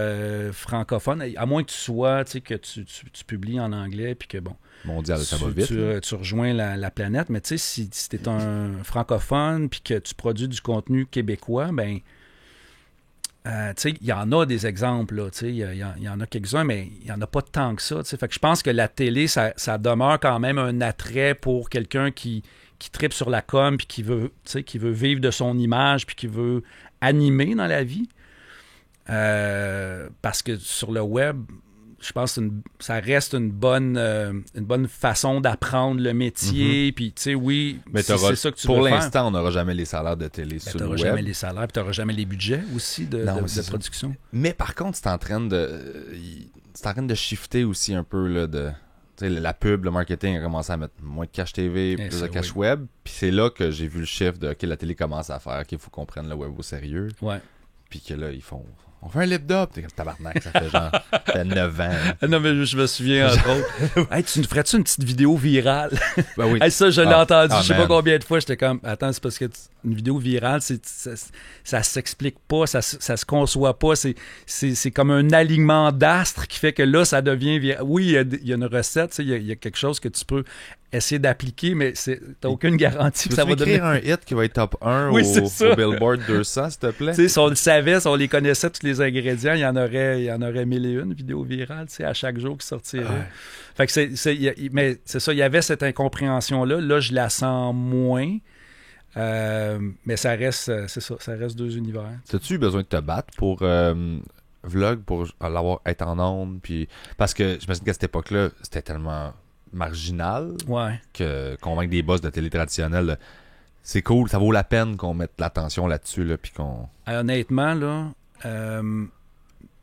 francophone, à moins que tu sois, tu sais, que tu publies en anglais, puis que bon.
Mondial, ça va vite.
Tu rejoins la planète, mais tu sais, si tu es un francophone, puis que tu produis du contenu québécois, ben. Tu sais, il y en a des exemples, là, tu sais, il y en a quelques-uns, mais il n'y en a pas tant que ça, tu sais. Fait que je pense que la télé, ça demeure quand même un attrait pour quelqu'un qui tripe sur la com, puis qui veut vivre de son image, puis qui veut animer dans la vie. Parce que sur le web, je pense que ça reste une bonne façon d'apprendre le métier. Puis, tu sais, oui,
mais
c'est ça que tu veux
pour
faire.
l'instant, on n'aura jamais les salaires de télé sur le web.
Tu n'auras jamais les salaires, puis tu n'auras jamais les budgets aussi de production.
Mais par contre, c'est en train de shifter aussi un peu, là, la pub, le marketing a commencé à mettre moins de cash TV, plus de cash web. Puis c'est là que j'ai vu le chiffre de, OK, la télé commence à faire, qu'il faut qu'on prenne le web au sérieux.
Ouais.
Puis que là, on fait un lip dub. T'es comme tabarnak, ça fait genre 9 ans.
Non, mais je me souviens, entre autres. Hey, tu nous ferais-tu une petite vidéo virale?
Ben oui.
Hey, ça, je l'ai entendu, je sais pas combien de fois. J'étais comme, attends, c'est parce que une vidéo virale, ça s'explique pas, ça se conçoit pas. C'est comme un alignement d'astres qui fait que là, ça devient viral. Oui, il y a une recette, il y a quelque chose que tu peux essayer d'appliquer, mais t'as aucune garantie que ça va
devenir un hit qui va être top 1 au Billboard 200, s'il te plaît.
Si on le savait, si on les connaissait, tous les ingrédients, il y en aurait 1001 vidéos virales, à chaque jour qui sortirait. Ouais. Fait que mais c'est ça, il y avait cette incompréhension-là. Là, je la sens moins. Mais ça reste, c'est ça, ça reste deux univers.
As-tu eu besoin de te battre pour Vlog, pour être en ondes? Puis parce que j'imagine qu'à cette époque-là, c'était tellement marginal que convaincre des boss de télé traditionnelle, c'est cool, ça vaut la peine qu'on mette l'attention là-dessus, là, puis qu'on...
Honnêtement, là,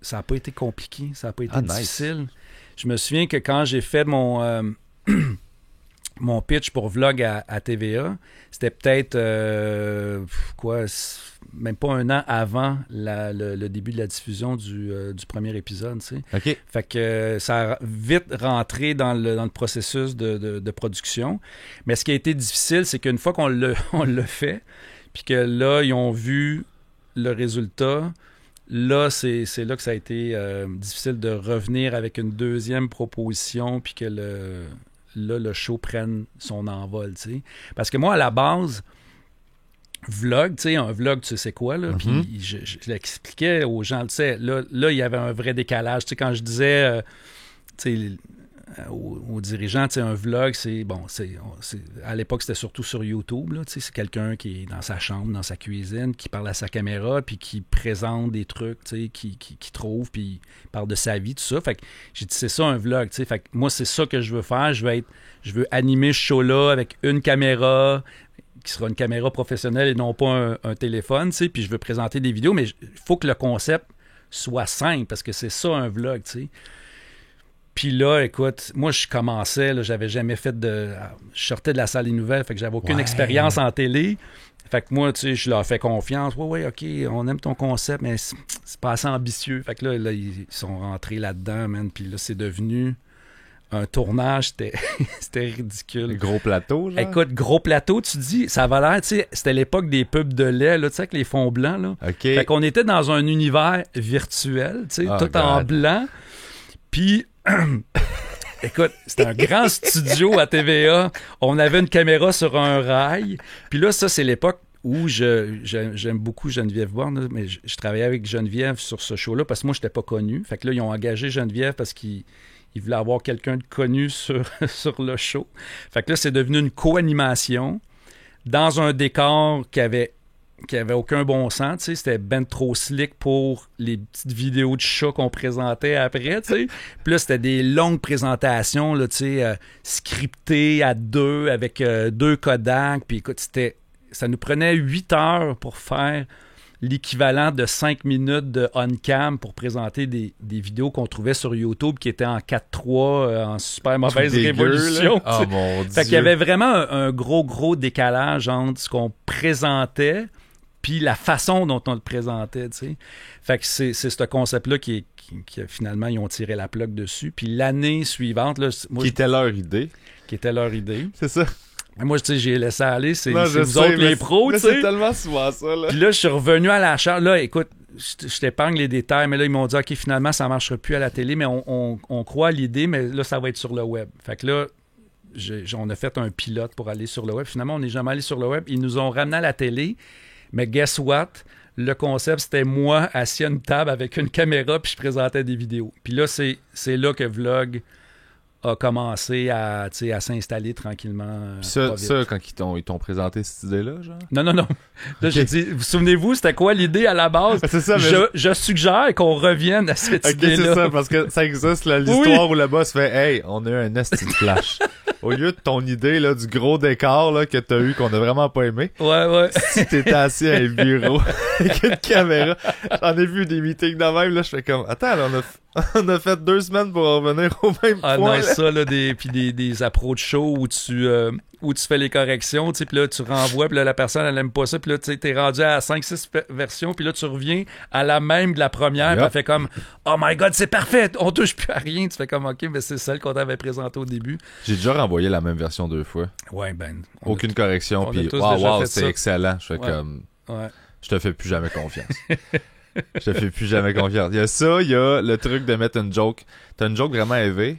ça n'a pas été compliqué, ça n'a pas été difficile. Nice. Je me souviens que quand j'ai fait mon pitch pour Vlog à TVA, c'était peut-être même pas un an avant le début de la diffusion du premier épisode, tu sais.
Okay.
Fait que ça a vite rentré dans le processus de production. Mais ce qui a été difficile, c'est qu'une fois qu'on l'a fait, puis que là, ils ont vu le résultat, là, c'est là que ça a été difficile de revenir avec une deuxième proposition, puis que le show prenne son envol, tu sais. Parce que moi, à la base, Vlog, tu sais, un vlog, tu sais c'est quoi, là, puis je l'expliquais aux gens, tu sais, là, il y avait un vrai décalage, tu sais, quand je disais, tu sais, aux dirigeants, tu sais, un vlog, c'est, bon, à l'époque, c'était surtout sur YouTube, là, tu sais, c'est quelqu'un qui est dans sa chambre, dans sa cuisine, qui parle à sa caméra, puis qui présente des trucs, tu sais, qui trouve, puis il parle de sa vie, tout ça, fait que j'ai dit, c'est ça un vlog, tu sais, fait que moi, c'est ça que je veux faire, je veux animer ce show-là avec une caméra, qui sera une caméra professionnelle et non pas un téléphone, tu sais, puis je veux présenter des vidéos, mais il faut que le concept soit simple, parce que c'est ça un vlog, tu sais. Puis là, écoute, moi, je commençais, là, j'avais jamais fait je sortais de la salle des nouvelles, fait que j'avais aucune expérience en télé. Fait que moi, tu sais, je leur fais confiance. Ouais, OK, on aime ton concept, mais c'est pas assez ambitieux. Fait que là, ils sont rentrés là-dedans, man. Puis là, c'est devenu un tournage, c'était ridicule.
Gros plateau, genre?
Écoute, gros plateau, tu dis, ça va l'air, tu sais, c'était l'époque des pubs de lait, là, tu sais, avec les fonds blancs, là.
OK.
Fait qu'on était dans un univers virtuel, tu sais, tout en blanc. Puis, écoute, c'était un grand studio à TVA. On avait une caméra sur un rail. Puis là, ça, c'est l'époque où j'aime beaucoup Geneviève Bourne, mais je travaillais avec Geneviève sur ce show-là parce que moi, je n'étais pas connu. Fait que là, ils ont engagé Geneviève parce qu'ils voulaient avoir quelqu'un de connu sur le show. Fait que là, c'est devenu une co-animation dans un décor qui avait qui avait aucun bon sens, tu sais, c'était ben trop slick pour les petites vidéos de chats qu'on présentait après, tu sais. Puis là, c'était des longues présentations, là, tu sais, scriptées à deux, avec 2 Kodak, puis écoute, ça nous prenait 8 heures pour faire l'équivalent de 5 minutes de on-cam pour présenter des vidéos qu'on trouvait sur YouTube qui étaient en 4:3, en super mauvaise résolution.
Oh mon Dieu!
Fait qu'il y avait vraiment un gros décalage entre ce qu'on présentait puis la façon dont on le présentait, tu sais. Fait que c'est ce concept-là qui finalement, ils ont tiré la plug dessus. Puis l'année suivante... Là, moi,
qui était leur idée.
Qui était leur idée.
C'est ça.
Moi, tu sais, j'ai laissé aller. C'est
non,
vous autres les pros, tu sais.
C'est tellement souvent ça, là.
Puis là, je suis revenu à la charge. Là, écoute, je t'épargne les détails, mais là, ils m'ont dit, OK, finalement, ça ne marchera plus à la télé, mais on croit à l'idée, mais là, ça va être sur le web. Fait que là, on a fait un pilote pour aller sur le web. Finalement, on n'est jamais allé sur le web. Ils nous ont ramené à la télé, mais guess what? Le concept, c'était moi assis à une table avec une caméra, puis je présentais des vidéos. Puis là, c'est là que Vlog a commencé à s'installer tranquillement.
Ça, quand ils t'ont présenté cette idée-là, genre?
Non. Là,
okay.
J'ai dit, vous souvenez-vous, c'était quoi l'idée à la base?
C'est ça, mais
je suggère qu'on revienne à cette idée-là.
C'est ça, parce que ça existe, l'histoire où le boss fait « Hey, on a eu un esti de flash. » Au lieu de ton idée là, du gros décor là, que t'as eu, qu'on a vraiment pas aimé.
Ouais.
Si t'étais assis à un bureau avec une caméra, j'en ai vu des meetings de même, là, je fais comme, attends, là, on a fait 2 semaines pour revenir au même point.
Non,
là.
ça, là, puis des approches show où tu fais les corrections, tu sais, puis là, tu renvoies, puis là, la personne, elle aime pas ça, puis là, tu sais, t'es rendu à 5-6 versions, puis là, tu reviens à la même de la première, puis elle fait comme, oh my God, c'est parfait, on touche plus à rien. Tu fais comme, OK, mais c'est celle qu'on t'avait présentée au début.
J'ai déjà renvoyé la même version 2 fois.
Ouais, ben.
Aucune correction, puis wow, c'est excellent. Je fais comme, je te fais plus jamais confiance. Je te fais plus jamais confiance. Il y a ça, il y a le truc de mettre une joke. T'as une joke vraiment élevée,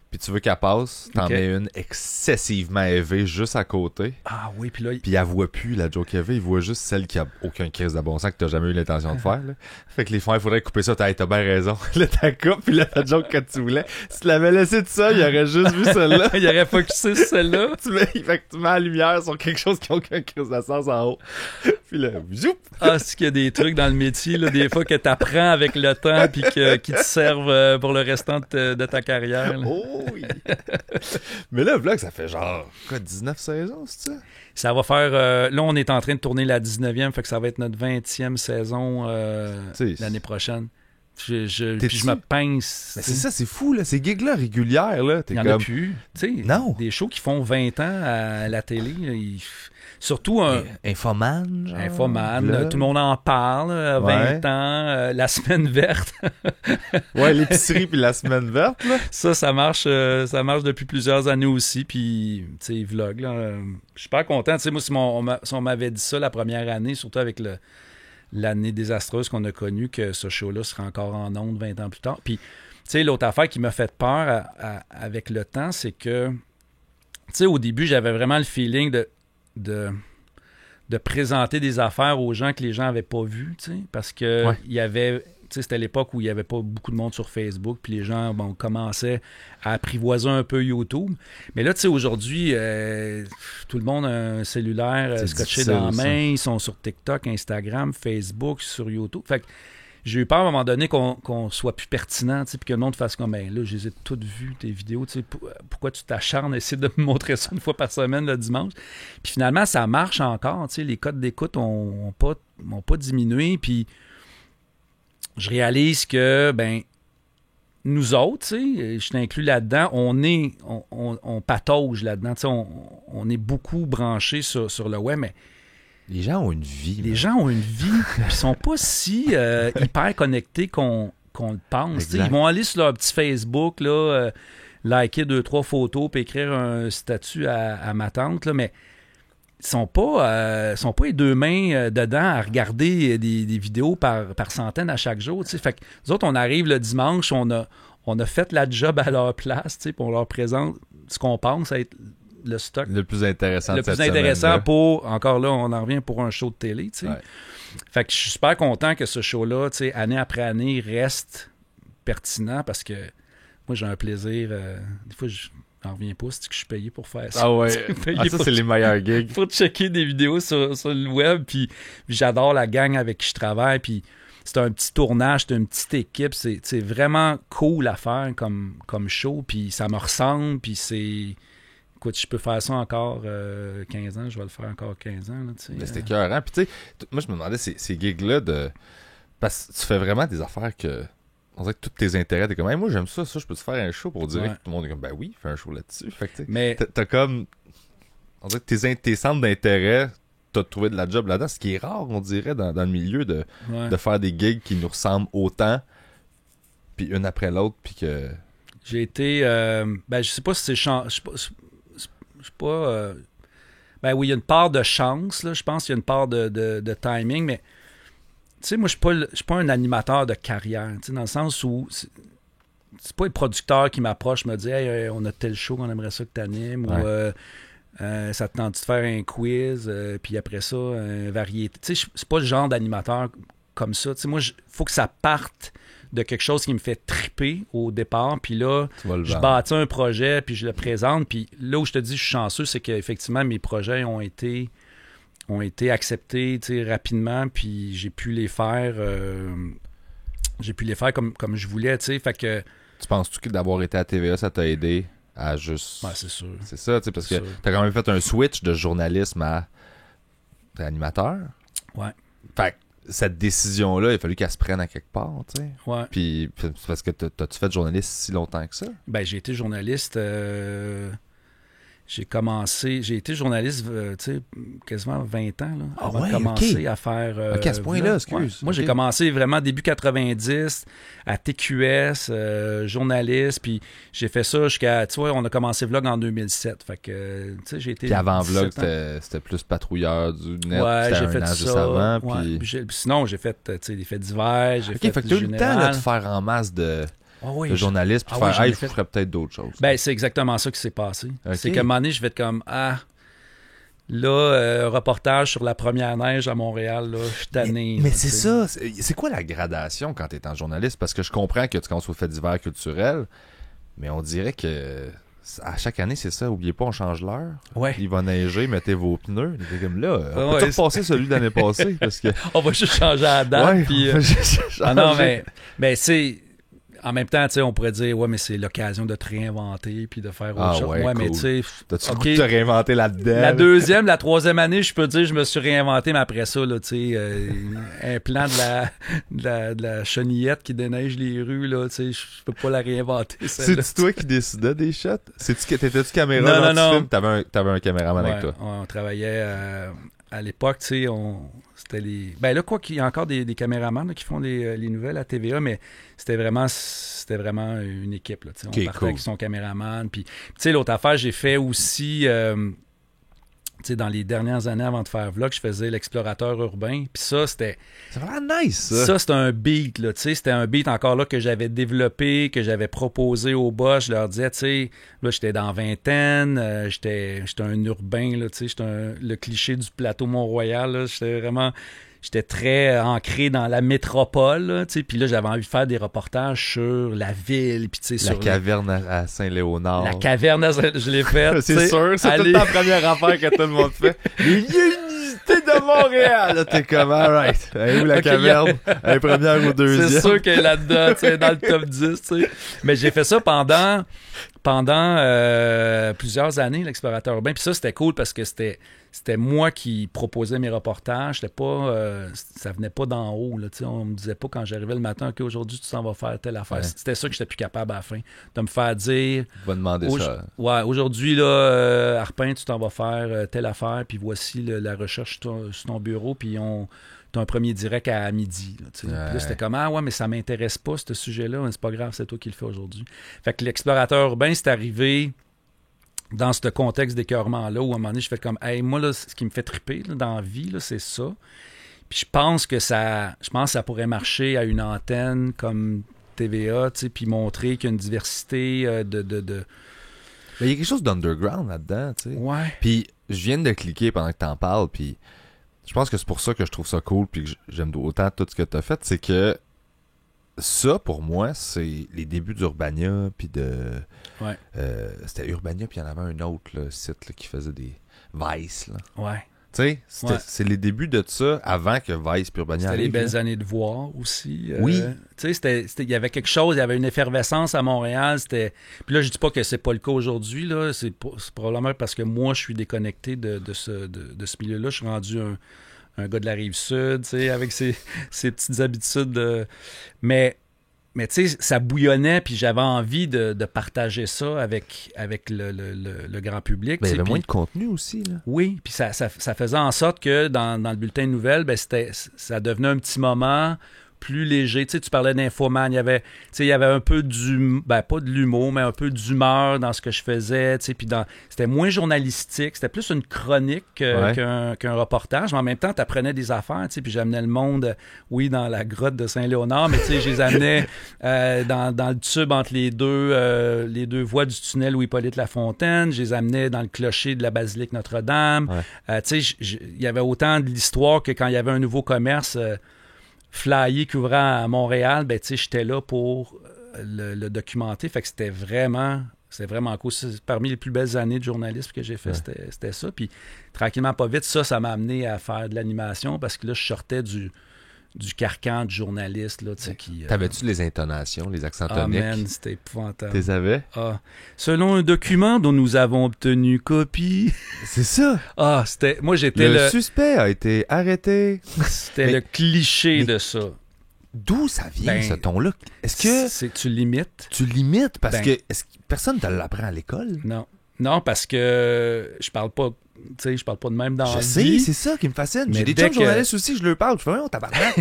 puis tu veux qu'elle passe, t'en mets une excessivement élevée juste à côté.
Ah oui, puis là...
Puis elle voit plus la joke élevée, il voit juste celle qui a aucun crise de bon sens que t'as jamais eu l'intention de faire. Là. Fait que les fois, il faudrait couper ça, t'as bien raison. Là, t'as coupé, puis là, ta joke que tu voulais. Si tu l'avais laissé de ça, il aurait juste vu celle-là.
Il aurait focusé sur celle-là.
Fait que tu mets la lumière sur quelque chose qui a aucun crise de sens en haut. Puis là, zoup!
Ah, c'est qu'il y a des trucs dans le métier, là, des fois que t'apprends avec le temps, puis qui te servent pour le restant de ta carrière. Là.
Oh oui! Mais là, Vlog, ça fait genre, 19 saisons, c'est ça?
Ça va faire... là, on est en train de tourner la 19e, fait que ça va être notre 20e saison l'année prochaine. Puis je me pince.
Mais c'est ça, c'est fou, là. Ces gigs-là régulières, là.
Il n'y en a plus.
Non.
Des shows qui font 20 ans à la télé, surtout un...
Infoman, genre.
Infoman, tout le monde en parle, 20 ans, la semaine verte.
Ouais, l'épicerie puis la semaine verte, là.
Ça marche depuis plusieurs années aussi, puis, tu sais, Vlog, là, je suis pas content. Tu sais, moi, si on m'avait dit ça la première année, surtout avec l'année désastreuse qu'on a connue, que ce show-là serait encore en ondes 20 ans plus tard. Puis, tu sais, l'autre affaire qui m'a fait peur avec le temps, c'est que, tu sais, au début, j'avais vraiment le feeling de présenter des affaires aux gens que les gens n'avaient pas vues, tu sais, parce que il y avait... C'était l'époque où il n'y avait pas beaucoup de monde sur Facebook, puis les gens commençaient à apprivoiser un peu YouTube. Mais là, tu sais, aujourd'hui, tout le monde a un cellulaire scotché dans la main, ils sont sur TikTok, Instagram, Facebook, sur YouTube. Fait que j'ai eu peur à un moment donné qu'on soit plus pertinent, puis que le monde fasse comme, ben là, je les ai toutes vues, tes vidéos, pourquoi tu t'acharnes à essayer de me montrer ça une fois par semaine le dimanche? Puis finalement, ça marche encore, les codes d'écoute n'ont pas diminué, puis je réalise que, ben, nous autres, je t'inclus là-dedans, on patauge là-dedans, on est beaucoup branchés sur le web, mais
les gens ont une vie.
Les gens ont une vie, puis ils sont pas si hyper connectés qu'on le pense. Ils vont aller sur leur petit Facebook, là, liker 2-3 photos, puis écrire un statut à ma tante, là, mais ils sont pas les 2 mains dedans à regarder des vidéos par centaines à chaque jour. Fait que nous autres, on arrive le dimanche, on a fait la job à leur place, puis on leur présente ce qu'on pense être le stock.
Le plus intéressant.
Le plus intéressant pour, encore là, on en revient pour un show de télé. Ouais. Fait que je suis super content que ce show-là, année après année, reste pertinent parce que moi, j'ai un plaisir. Des fois, j'en reviens pas, c'est que je suis payé pour faire ça.
Ah ouais.
Payé
Ça, c'est les meilleurs gigs.
pour checker des vidéos sur le web, puis j'adore la gang avec qui je travaille, puis c'est un petit tournage, c'est une petite équipe, c'est vraiment cool à faire comme show, puis ça me ressemble, puis c'est... Écoute, je peux faire ça encore 15 ans, je vais le faire encore 15 ans. Là,
Mais c'était écœurant. Puis tu sais, moi je me demandais ces gigs-là de... Parce que tu fais vraiment des affaires que... On dirait que tous tes intérêts, t'es comme, hey, moi j'aime ça, je peux te faire un show pour dire que tout le monde est comme, ben oui, fais un show là-dessus. Fait que tu sais,
mais
t'as comme... On dirait que tes centres d'intérêt, t'as trouvé de la job là-dedans, ce qui est rare, on dirait, dans le milieu de faire des gigs qui nous ressemblent autant, puis une après l'autre, puis que...
j'ai été... ben je sais pas si c'est... Je sais pas... ben oui, il y a une part de chance, là, je pense qu'il y a une part de timing, mais... Tu sais, moi, je suis pas un animateur de carrière, tu sais, dans le sens où c'est pas les producteurs qui m'approchent, me disent « Hey, on a tel show qu'on aimerait ça que tu animes ou ça te tente de faire un quiz, puis après ça, un variété. » Tu sais, c'est pas le genre d'animateur comme ça. Tu sais, moi, faut que ça parte de quelque chose qui me fait triper au départ, puis là, je bâtis un projet, puis je le présente, puis là où je te dis je suis chanceux, c'est qu'effectivement, mes projets ont été acceptés rapidement, puis j'ai pu les faire comme je voulais, tu sais, fait que...
Tu penses-tu que d'avoir été à TVA, ça t'a aidé à juste...
Ouais, c'est sûr.
C'est ça, tu sais, parce que t'as quand même fait un switch de journalisme à animateur.
Ouais.
Fait que cette décision-là, il a fallu qu'elle se prenne à quelque part, tu sais.
Ouais.
Puis parce que t'as-tu fait journaliste si longtemps que ça?
Ben, j'ai été journaliste... j'ai été journaliste, tu sais, quasiment 20 ans, là, avant de commencer à faire...
OK, à ce point-là, excuse.
Ouais. Moi, j'ai commencé vraiment début 90 à TQS, journaliste, puis j'ai fait ça jusqu'à... Tu vois, on a commencé Vlog en 2007, fait que, tu sais, j'ai été...
Puis avant Vlog, c'était plus patrouilleur du net,
ouais,
c'était
j'ai
un
fait
an
ça.
juste avant,
ouais. Puis sinon, j'ai fait, tu sais, des faits divers, j'ai fait
que t'as eu le temps là, de faire en masse de journaliste, puis faire « Hey, je ferais peut-être d'autres choses. »
Ben, c'est exactement ça qui s'est passé.
Okay.
C'est qu'à un moment donné, je vais être comme, là, reportage sur la première neige à Montréal, là, je suis tanné.
Mais c'est ça. C'est quoi la gradation quand t'es en journaliste? Parce que je comprends que tu commences aux faits divers culturels, mais on dirait que à chaque année, c'est ça. Oubliez pas, on change l'heure.
Ouais.
Il va neiger, mettez vos pneus. Il était comme là, on peut repasser celui de l'année passée? Parce que...
on va juste changer la date.
Ouais,
puis, non, mais c'est... En même temps, tu sais, on pourrait dire, ouais, mais c'est l'occasion de te réinventer puis de faire autre chose. Ouais, cool. Mais tu sais,
t'as-tu le goût de te réinventer là-dedans?
La deuxième, la troisième année, je peux dire, je me suis réinventé, mais après ça, là, tu sais, un plan de la chenillette qui déneige les rues, là, tu sais, je peux pas la réinventer.
C'est-tu toi qui décidais des shots? T'étais-tu caméra dans le film? T'avais un caméraman avec toi?
Ouais, on travaillait à l'époque, tu sais, c'était les... Ben là, quoi qu'il y a encore des caméramans là, qui font les nouvelles à TVA, mais c'était vraiment une équipe, là, tu sais. On partait avec son caméraman. Puis, tu sais, l'autre affaire, j'ai fait aussi... tu sais, dans les dernières années avant de faire Vlog, je faisais l'explorateur urbain. Puis ça, c'était...
C'est vraiment nice, ça.
Ça, c'était un beat, là, tu sais. C'était un beat encore là que j'avais développé, que j'avais proposé au boss. Je leur disais, tu sais, là, j'étais dans vingtaine, j'étais un urbain, là, tu sais. J'étais le cliché du plateau Mont-Royal, là. J'étais très ancré dans la métropole, tu sais, puis là, j'avais envie de faire des reportages sur la ville, puis tu sais, sur...
La caverne à Saint-Léonard.
La caverne je l'ai faite.
C'est sûr, c'est toute la première affaire que tout le monde fait. Les unités de Montréal! Là, t'es comme, alright. Où la caverne? Elle est première ou deuxième?
C'est sûr qu'elle est là-dedans, tu sais, dans le top 10, tu sais. Mais j'ai fait ça pendant plusieurs années, l'explorateur urbain, puis ça, c'était cool parce que c'était moi qui proposais mes reportages. C'était pas, ça venait pas d'en haut. Là, on me disait pas quand j'arrivais le matin qu'aujourd'hui tu t'en vas faire telle affaire. Ouais. C'était ça que j'étais plus capable à la fin. De me faire dire.
Tu vas demander ça.
Ouais, aujourd'hui, là, Arpin, tu t'en vas faire telle affaire, puis voici la recherche sur ton bureau, puis t'as un premier direct à midi. Là, puis là, c'était comme, ouais, mais ça m'intéresse pas, ce sujet-là. C'est pas grave, c'est toi qui le fais aujourd'hui. Fait que l'explorateur urbain, c'est arrivé dans ce contexte d'écœurement-là, où à un moment donné, je fais comme, hey, moi, là, ce qui me fait triper là, dans la vie, là, c'est ça. Puis je pense que ça pourrait marcher à une antenne comme TVA, tu sais, puis montrer qu'il y a une diversité de...
Mais il y a quelque chose d'underground là-dedans, tu sais.
Ouais.
Puis je viens de cliquer pendant que t'en parles, puis je pense que c'est pour ça que je trouve ça cool, puis que j'aime autant tout ce que t'as fait, c'est que ça, pour moi, c'est les débuts d'Urbania, puis de...
Ouais.
C'était Urbania, puis il y en avait un autre là, site là, qui faisait des Vice. Là.
Ouais.
Tu sais, c'est les débuts de ça avant que Vice puis Urbania
C'était
arrive.
les belles années de voir aussi.
Oui.
Tu sais, il y avait quelque chose, il y avait une effervescence à Montréal. Puis là, je dis pas que c'est pas le cas aujourd'hui. Là. C'est probablement parce que moi, je suis déconnecté de ce milieu-là. Je suis rendu un gars de la Rive-Sud, tu sais, avec ses petites habitudes. Mais tu sais, ça bouillonnait, puis j'avais envie de partager ça avec le grand public.
Mais il y avait
puis,
moins de contenu aussi. Là.
oui, puis ça faisait en sorte que dans le bulletin de nouvelles, ben, ça devenait un petit moment plus léger. Tu sais, tu parlais d'Infoman, il y avait un peu pas de l'humour, mais un peu d'humeur dans ce que je faisais, tu sais, puis c'était moins journalistique, c'était plus une chronique qu'un reportage, mais en même temps, tu apprenais des affaires, tu sais, puis j'amenais le monde, oui, dans la grotte de Saint-Léonard, mais tu sais, je les amenais dans le tube entre les deux voies du tunnel Louis-Hippolyte Lafontaine, je les amenais dans le clocher de la basilique Notre-Dame. Tu sais, il y avait autant de l'histoire que quand il y avait un nouveau commerce flyé qui ouvrait à Montréal, ben tu sais, j'étais là pour le documenter. Fait que c'était vraiment cool. C'est parmi les plus belles années de journalisme que j'ai fait, c'était ça. Puis tranquillement, pas vite, ça m'a amené à faire de l'animation parce que là, je sortais du carcan du journaliste. Là,
T'avais-tu les intonations, les accents toniques?
Ah man, c'était épouvantable.
T'es avais?
Ah. Selon un document dont nous avons obtenu copie...
C'est ça!
Ah, c'était... Moi, j'étais
le suspect a été arrêté.
C'était le cliché de ça.
D'où ça vient, ce ton-là? Est-ce que...
Tu limites?
Tu limites parce que personne ne te l'apprend à l'école?
Non. Non, parce que je parle pas... Tu sais, je parle pas de même dans la
sais,
vie.
c'est ça qui me fascine.
Mais
j'ai des chums journalistes aussi, je leur parle. Je fais, oh, tabarnak!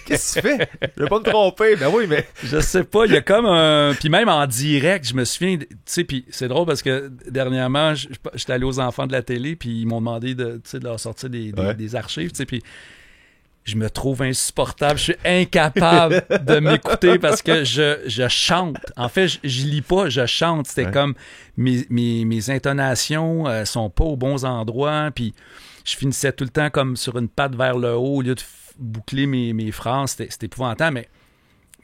Qu'est-ce que tu fais? Je vais pas me tromper. Ben oui, mais...
Je sais pas, il y a comme un... Puis même en direct, je me souviens... Tu sais, puis c'est drôle parce que dernièrement, j'étais allé aux enfants de la télé, puis ils m'ont demandé de leur sortir des archives, tu sais, puis je me trouve insupportable. Je suis incapable de m'écouter parce que je chante. En fait, je lis pas, je chante. C'était comme mes intonations sont pas aux bons endroits. Puis je finissais tout le temps comme sur une patte vers le haut au lieu de boucler mes phrases. C'était épouvantable.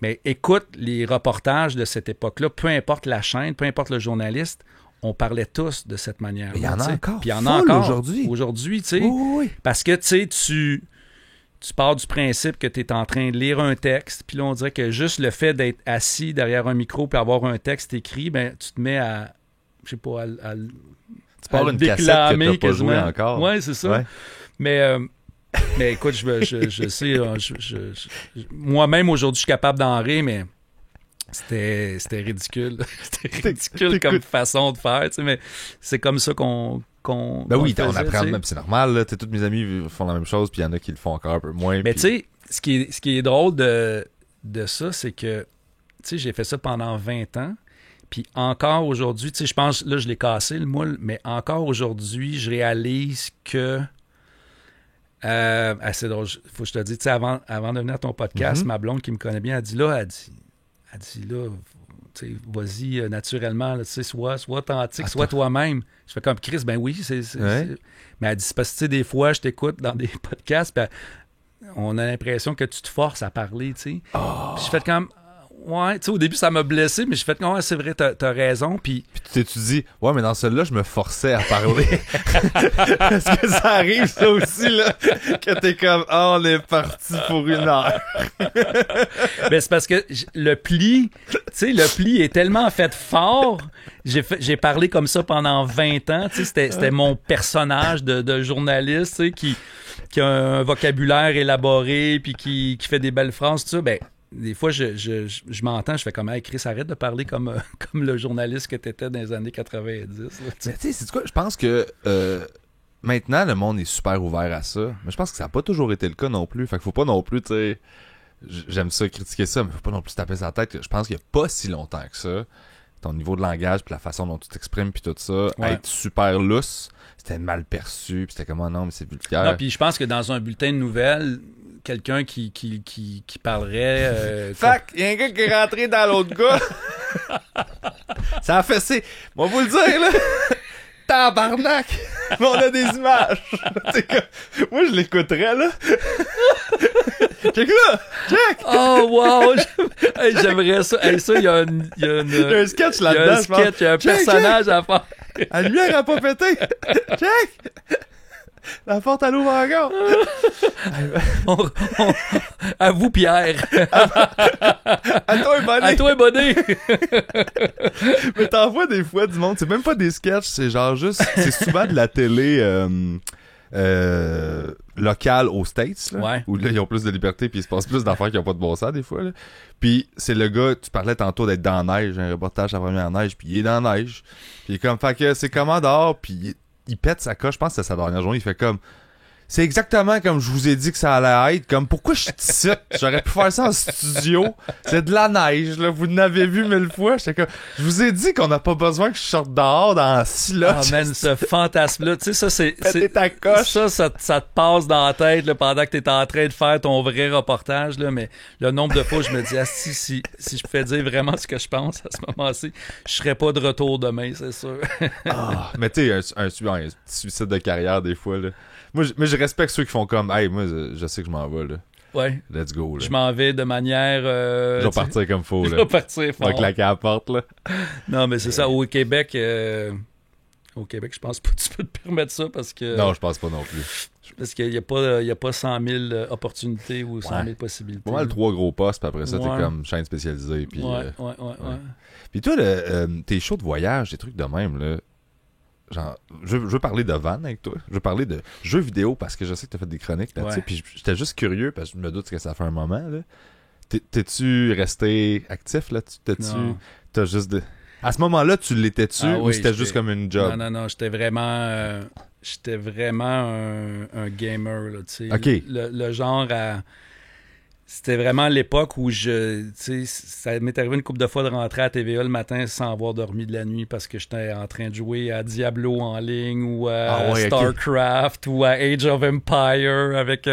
Mais écoute les reportages de cette époque-là, peu importe la chaîne, peu importe le journaliste, on parlait tous de cette manière-là.
Il y en a encore.
Puis il y en a encore
aujourd'hui.
Aujourd'hui, tu sais.
Oui.
Parce que, tu sais, tu pars du principe que tu es en train de lire un texte, puis là, on dirait que juste le fait d'être assis derrière un micro puis avoir un texte écrit, ben tu te mets à, je sais pas,
tu pars une cassette que t'as pas joué encore.
Oui, c'est ça. Ouais. Mais écoute, je sais, moi-même, aujourd'hui, je suis capable d'en rire, mais c'était ridicule. C'était ridicule comme façon de faire, tu sais, mais c'est comme ça qu'on
oui, on apprend même, c'est normal, là. Tous mes amis font la même chose, puis il y en a qui le font encore un peu moins.
Mais tu sais, ce qui est drôle de ça, c'est que, tu sais, j'ai fait ça pendant 20 ans, puis encore aujourd'hui, tu sais, je pense, là, je l'ai cassé, le moule, mais encore aujourd'hui, je réalise que, c'est drôle, faut que je te dise, tu sais, avant de venir à ton podcast, ma blonde qui me connaît bien, elle dit là, vas-y naturellement, là, sois authentique, sois toi-même. Je fais comme Chris, ben oui, mais elle dit, c'est parce que tu sais, des fois, je t'écoute dans des podcasts, puis on a l'impression que tu te forces à parler, tu sais.
Oh.
Puis je fais comme, ouais, tu sais, au début, ça m'a blessé, mais je fais comme, ouais, c'est vrai, t'as raison, puis
tu dis, ouais, mais dans celle-là, je me forçais à parler. Est-ce que ça arrive, ça aussi, là, que t'es comme, on est parti pour 1 heure.
Ben, c'est parce que le pli est tellement fait fort. J'ai parlé comme ça pendant 20 ans, tu sais, c'était mon personnage de journaliste, tu sais, qui a un vocabulaire élaboré, puis qui fait des belles phrases, tout ça, ben, des fois, je m'entends, je fais comme, hey, Chris, arrête de parler comme le journaliste que tu étais dans les années 90. Là,
tu sais, c'est quoi? Je pense que maintenant, le monde est super ouvert à ça. Mais je pense que ça n'a pas toujours été le cas non plus. Fait qu'il faut pas non plus, tu sais, j'aime ça, critiquer ça, mais faut pas non plus taper sa tête. Je pense qu'il n'y a pas si longtemps que ça, ton niveau de langage, puis la façon dont tu t'exprimes, puis tout ça, être super lousse, c'était mal perçu, puis c'était comme, oh non, mais c'est vulgaire.
Non, puis je pense que dans un bulletin de nouvelles, quelqu'un qui parlerait...
Fait il y a un gars qui est rentré dans l'autre gars. Ça a fessé. Moi, vous le dire, là. Tabarnak. Mais on a des images. Moi, je l'écouterais, là. Check là! Check!
Oh, wow! Hey, j'aimerais ça. Hey, ça, il y a
un sketch là-dedans.
Il y a un sketch, il y a un personnage à faire.
La lumière a pas pété! Check! La porte, elle ouvre encore!
À vous, Pierre!
À toi, bonnet!
À toi, bonnet!
Mais t'en vois des fois du monde, c'est même pas des sketchs, c'est genre juste, c'est souvent de la télé locale aux States, là,
ouais.
où là, ils ont plus de liberté puis il se passe plus d'affaires qui ont pas de bon sens des fois, là. Puis c'est le gars, tu parlais tantôt d'être dans la neige, un reportage à la première neige, puis il est dans la neige, puis il est comme, fait que c'est comment dehors, puis il pète sa coche, je pense que c'est sa dernière journée, il fait comme... C'est exactement comme je vous ai dit que ça allait être. Comme, pourquoi je suis ici? J'aurais pu faire ça en studio. C'est de la neige, là. Vous l'avez vu 1000 fois. J'étais comme, je vous ai dit qu'on n'a pas besoin que je sorte dehors dans silote.
Ah, man, ce fantasme-là. Tu sais, ça, c'est
ta coche.
Ça te passe dans la tête, là, pendant que t'es en train de faire ton vrai reportage, là. Mais le nombre de fois, je me dis, ah, si je pouvais dire vraiment ce que je pense à ce moment-ci, je serais pas de retour demain, c'est sûr.
Ah, mais tu sais, un petit suicide de carrière, des fois, là. Moi, je respecte ceux qui font comme, hey, moi, je sais que je m'en vais, là.
Ouais.
Let's go, là.
Je m'en vais de manière...
je vais partir comme faut, là.
Je vais partir fort.
Je vais claquer à la porte, là.
Non, mais c'est ça. Au Québec, je pense pas que tu peux te permettre ça parce que...
Non, je pense pas non plus.
Parce qu'il y a pas 100 000 opportunités ou 100 000 possibilités.
Pas mal 3 gros postes, puis après ça,
ouais.
t'es comme chaîne spécialisée, puis...
Ouais.
Puis toi, tes shows de voyage, des trucs de même, là... Genre, je veux parler de van avec toi. Je veux parler de jeux vidéo parce que je sais que t'as fait des chroniques là-dessus. Puis j'étais juste curieux parce que je me doute que ça fait un moment, là. T'es-tu resté actif là-dessus? T'as juste de... À ce moment-là, tu l'étais-tu ou c'était juste comme une job?
Non, j'étais vraiment un gamer, là, tu sais.
OK.
Le genre à... C'était vraiment l'époque où ça m'est arrivé une couple de fois de rentrer à TVA le matin sans avoir dormi de la nuit parce que j'étais en train de jouer à Diablo en ligne ou à StarCraft ou à Age of Empire avec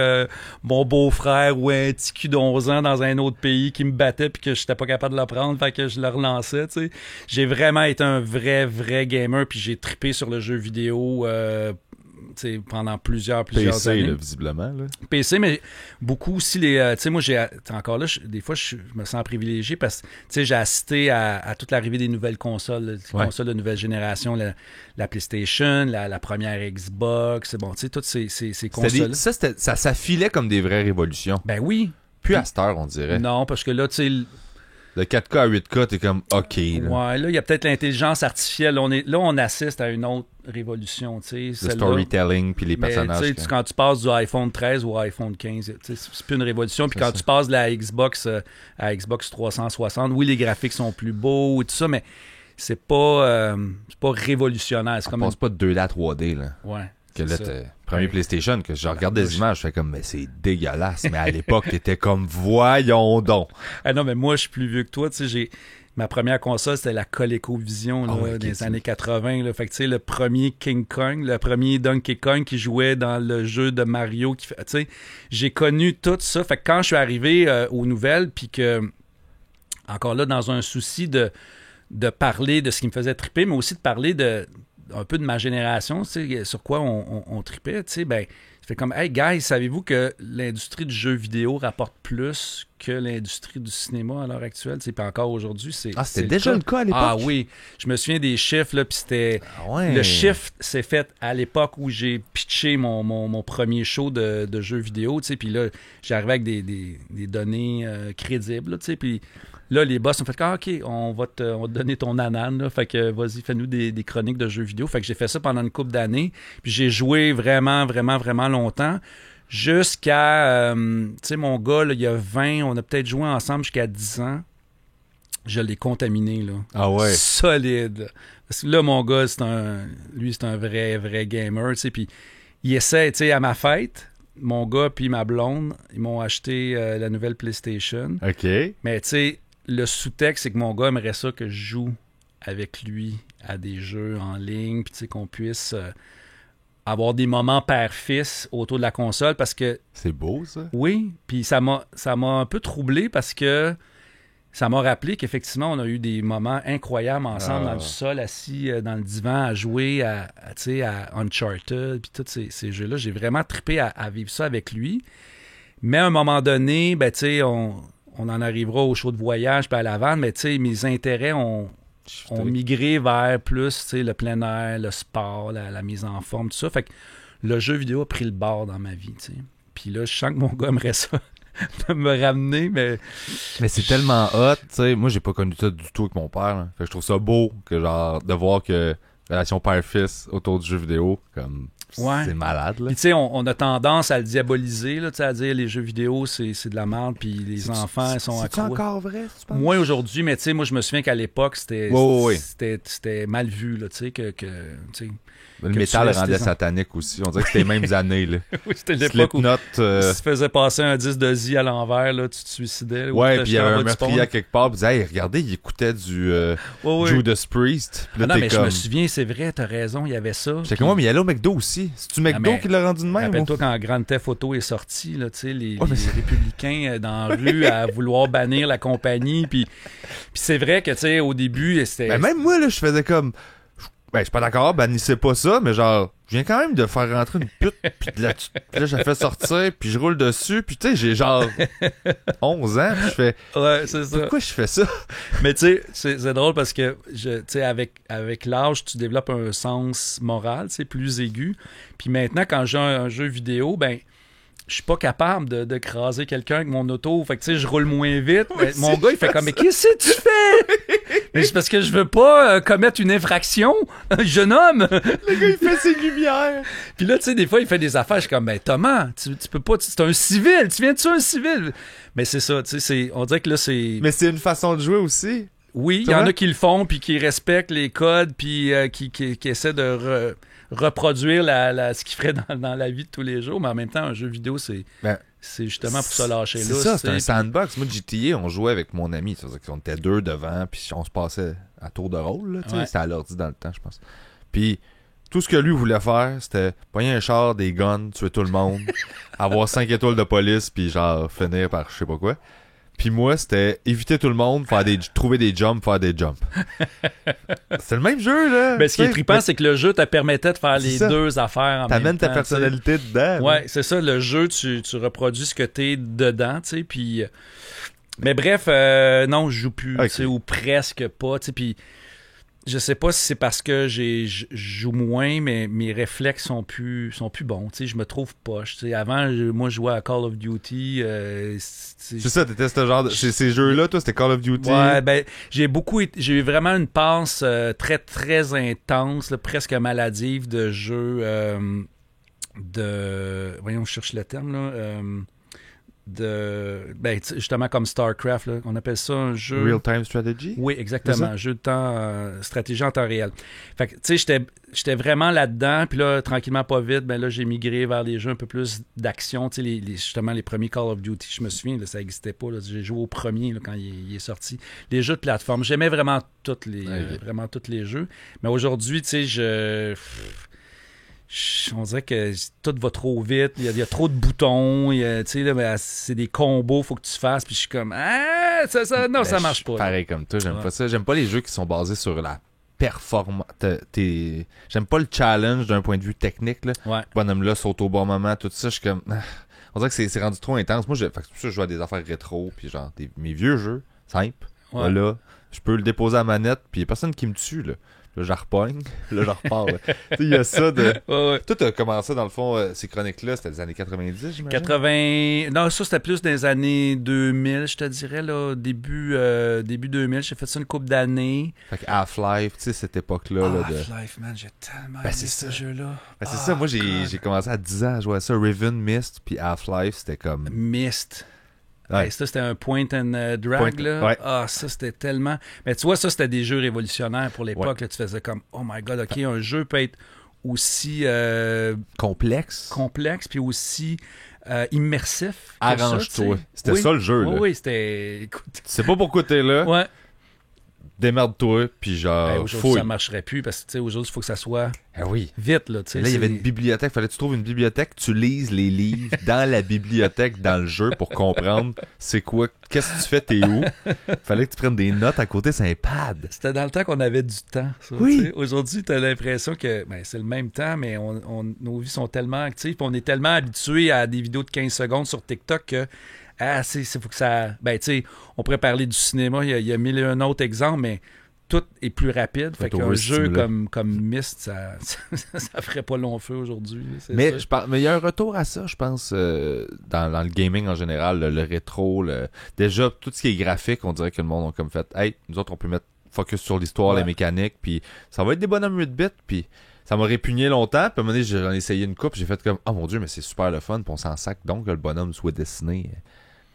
mon beau-frère ou un petit cul d'11 ans dans un autre pays qui me battait puis que j'étais pas capable de le prendre, fait que je le relançais, tu sais. J'ai vraiment été un vrai gamer puis j'ai trippé sur le jeu vidéo pendant plusieurs
PC,
années.
Là, visiblement. Là.
PC, mais beaucoup aussi moi, encore là, des fois, je me sens privilégié parce que j'ai assisté à toute l'arrivée des nouvelles consoles, consoles de nouvelle génération, la PlayStation, la première Xbox, bon, tu sais, toutes ces consoles.
Ça s'affilait comme des vraies révolutions.
Ben oui.
Plus à cette heure, on dirait.
Non, parce que là, tu sais...
Le 4K à 8K, t'es comme OK. Là.
Ouais, là, il y a peut-être l'intelligence artificielle. On assiste à une autre révolution, tu sais.
Le storytelling puis les personnages.
Quand tu passes du iPhone 13 au iPhone 15, c'est plus une révolution. Puis quand tu passes de la Xbox à Xbox 360, oui, les graphiques sont plus beaux et tout ça, mais c'est pas révolutionnaire. C'est
passe pas de 2D à 3D, là.
Ouais.
Que là, premier PlayStation, que je regarde des images, je fais comme, mais c'est dégueulasse. Mais à l'époque, t'étais comme, voyons donc.
Ah non, mais moi, je suis plus vieux que toi. Tu sais, ma première console, c'était la ColecoVision, là, des années 80. Là. Fait que, tu sais, le premier King Kong, le premier Donkey Kong qui jouait dans le jeu de Mario. Tu sais, j'ai connu tout ça. Fait que quand je suis arrivé aux nouvelles, puis que, encore là, dans un souci de parler de ce qui me faisait triper, mais aussi de parler un peu de ma génération, tu sais, sur quoi on tripait, tu sais, ben, ça fait comme, hey, guys, savez-vous que l'industrie du jeu vidéo rapporte plus que l'industrie du cinéma à l'heure actuelle, tu sais, puis encore aujourd'hui,
c'était déjà le cas à l'époque?
Ah oui, je me souviens des chiffres, là, puis c'était... Le chiffre s'est fait à l'époque où j'ai pitché mon premier show de jeux vidéo, tu sais, puis là, j'arrivais avec des données crédibles, là, tu sais, puis... Là, les boss ont fait OK, on va te donner ton anane. Là. Fait que vas-y, fais-nous des chroniques de jeux vidéo. Fait que j'ai fait ça pendant une couple d'années. Puis j'ai joué vraiment longtemps. Jusqu'à, tu sais, mon gars, là, il y a 20, on a peut-être joué ensemble jusqu'à 10 ans. Je l'ai contaminé, là.
Ah ouais?
Solide. Parce que là, mon gars, c'est un vrai gamer, tu sais. Puis il essaie, tu sais, à ma fête, mon gars puis ma blonde, ils m'ont acheté la nouvelle PlayStation.
OK.
Mais tu sais, le sous-texte, c'est que mon gars aimerait ça que je joue avec lui à des jeux en ligne, puis tu sais, qu'on puisse avoir des moments père-fils autour de la console, parce que...
C'est beau, ça?
Oui, puis ça m'a un peu troublé, parce que ça m'a rappelé qu'effectivement, on a eu des moments incroyables ensemble dans le sol, assis dans le divan, à jouer à Uncharted, puis tous ces jeux-là. J'ai vraiment trippé à vivre ça avec lui. Mais à un moment donné, ben, tu sais, on en arrivera au show de voyage puis à la vanne, mais tu sais, mes intérêts ont migré vers plus, tu sais, le plein air, le sport, la mise en forme, tout ça. Fait que le jeu vidéo a pris le bord dans ma vie, tu sais. Puis là, je sens que mon gars aimerait ça de me ramener, mais
c'est tellement hot, tu sais. Moi, j'ai pas connu ça du tout avec mon père. Là. Fait que je trouve ça beau que genre de voir que relation père-fils autour du jeu vidéo, comme c'est malade. Là.
Puis tu sais, on a tendance à le diaboliser, là, à dire les jeux vidéo, c'est de la merde, puis les enfants ils sont accros.
C'est encore vrai, tu penses?
Moins aujourd'hui, mais tu sais, moi je me souviens qu'à l'époque, c'était mal vu, là, tu sais, que tu sais.
Le métal rendait satanique aussi. On dirait que c'était les mêmes années. Là.
Oui, c'était l'époque où si tu faisais passer un disque de Z à l'envers, là, tu te suicidais.
Ouais, puis il y avait un meurtrier à quelque part. Puis il disait, hey, regardez, il écoutait du Judas Priest. Puis là,
non, mais je me souviens, c'est vrai, t'as raison, il y avait ça.
J'étais comme moi, mais il y allait au McDo aussi. C'est-tu McDo qui l'a rendu de même?
Rappelle-toi quand Grand Theft Auto est sorti, là, les républicains dans la rue à vouloir bannir la compagnie. Puis c'est vrai que, tu sais, au début, c'était.
Ben, même moi, là, je faisais comme. Ben, je suis pas d'accord, bannissez pas ça, mais genre, je viens quand même de faire rentrer une pute, puis là, je la fais sortir, puis je roule dessus, puis tu sais, j'ai genre 11 ans, puis je fais...
Ouais, c'est ça.
Pourquoi je fais ça?
Mais tu sais, c'est drôle parce que, tu sais, avec l'âge, tu développes un sens moral, tu sais, plus aigu. Puis maintenant, quand j'ai un jeu vidéo, ben... je suis pas capable de craser quelqu'un avec mon auto. Fait que, tu sais, je roule moins vite.
Oui,
mon gars, il fait comme, mais qu'est-ce que tu fais? Mais c'est parce que je veux pas commettre une infraction, jeune homme.
Le gars, il fait ses lumières.
Puis là, tu sais, des fois, il fait des affaires. Je suis comme, ben, Thomas, tu peux pas, c'est un civil. Tu viens de tuer un civil. Mais c'est ça, tu sais, on dirait que là, c'est.
Mais c'est une façon de jouer aussi.
Oui, il y en a qui le font, puis qui respectent les codes, puis qui essaient de reproduire ce qu'ils feraient dans la vie de tous les jours, mais en même temps, un jeu vidéo, c'est justement pour se lâcher là.
C'est ça, c'est un sandbox. Moi, GTA, on jouait avec mon ami. C'est-à-dire qu'on était deux devant, puis on se passait à tour de rôle. Là, c'était à l'ordi dans le temps, je pense. Puis tout ce que lui voulait faire, c'était pogner un char, des guns, tuer tout le monde, avoir 5 étoiles de police, puis genre finir par je sais pas quoi. Puis moi, c'était éviter tout le monde, trouver des jumps, faire des jumps. C'est le même jeu, là.
Mais ce qui est trippant, c'est que le jeu te permettait de faire les deux affaires en même temps.
T'amènes ta personnalité dedans.
Ouais, c'est ça. Le jeu, tu reproduis ce que t'es dedans, tu sais, puis... Mais bref, non, je joue plus, tu sais, ou presque pas, tu sais, puis... Je sais pas si c'est parce que je joue moins, mais mes réflexes sont plus bons. Tu sais, je me trouve poche. Tu sais, avant, moi, je jouais à Call of Duty.
C'est ça, t'étais ce genre de... Ces jeux-là, toi, c'était Call of Duty.
Ouais, ben, j'ai eu vraiment une passe très, très intense, là, presque maladive de jeux voyons, je cherche le terme, là. Justement comme StarCraft, là, on appelle ça un jeu...
Real-time strategy?
Oui, exactement, un jeu de temps, stratégie en temps réel. Fait que, tu sais, j'étais vraiment là-dedans, puis là, tranquillement, pas vite, ben là, j'ai migré vers des jeux un peu plus d'action, tu sais, justement, les premiers Call of Duty, je me souviens, là, ça n'existait pas, là, j'ai joué au premier, là, quand il est sorti. Les jeux de plateforme, j'aimais vraiment tous les jeux, mais aujourd'hui, tu sais, on dirait que tout va trop vite, il y a trop de boutons, c'est des combos, faut que tu fasses, puis je suis comme ça marche pas.
Pareil comme toi, j'aime pas ça. J'aime pas les jeux qui sont basés sur la performance. J'aime pas le challenge d'un point de vue technique. Là.
Ouais.
Bonhomme là saute au bon moment, tout ça, je suis comme on dirait que c'est rendu trop intense. Moi, c'est pour ça que je joue à des affaires rétro, puis genre mes vieux jeux simples. Ouais. Là, je peux le déposer à la manette, puis il y a personne qui me tue là. Là, je repogne. Là, je repars. Tu sais, il y a ça de...
Ouais.
Toi, t'as commencé, dans le fond, ces chroniques-là, c'était des années 90,
j'imagine? Non, ça, c'était plus des années 2000, je te dirais, là. Début 2000, j'ai fait ça une couple d'années.
Fait que Half-Life, tu sais, cette époque-là.
Half-Life, man, j'ai tellement aimé ce jeu-là.
Ben, c'est ça, moi, j'ai commencé à 10 ans à jouer à ça. Riven, Myst, puis Half-Life, c'était comme...
Myst.
Ouais.
Ça, c'était un point and drag, là.
Ouais.
Ah, ça, c'était tellement... Mais tu vois, ça, c'était des jeux révolutionnaires pour l'époque. Là, tu faisais comme, oh my God, OK, un jeu peut être aussi...
complexe,
puis aussi immersif.
Arrange-toi. C'était ça, le jeu, là.
Oui, c'était... Écoute...
Tu sais pas pourquoi t'es là.
Ouais.
démerde-toi, puis genre,
Aujourd'hui,
fouille.
ça marcherait plus parce que, tu sais, aujourd'hui, il faut que ça soit
Ah oui.
vite, là, tu sais.
Là, il y avait une bibliothèque. Fallait que tu trouves une bibliothèque, tu lises les livres dans la bibliothèque, dans le jeu, pour comprendre c'est quoi, qu'est-ce que tu fais, t'es où. Fallait que tu prennes des notes à côté, c'est un pad.
C'était dans le temps qu'on avait du temps, ça,
Oui.
tu sais. Aujourd'hui, t'as l'impression que c'est le même temps, mais nos vies sont tellement actives, puis on est tellement habitués à des vidéos de 15 secondes sur TikTok que faut que ça... Ben, tu sais, on pourrait parler du cinéma, il y a mille et un autres exemples, mais tout est plus rapide. Fait qu'un jeu comme Myst, ça ferait pas long feu aujourd'hui.
Mais il y a un retour à ça, je pense, dans le gaming en général, le rétro. Déjà, tout ce qui est graphique, on dirait que le monde a comme fait, hey, nous autres, on peut mettre focus sur l'histoire, les mécaniques, puis ça va être des bonhommes 8 bits, puis ça m'a répugné longtemps, puis à un moment donné, j'en ai essayé une coupe, j'ai fait comme, oh mon dieu, mais c'est super le fun, puis on s'en sac donc que le bonhomme soit dessiné.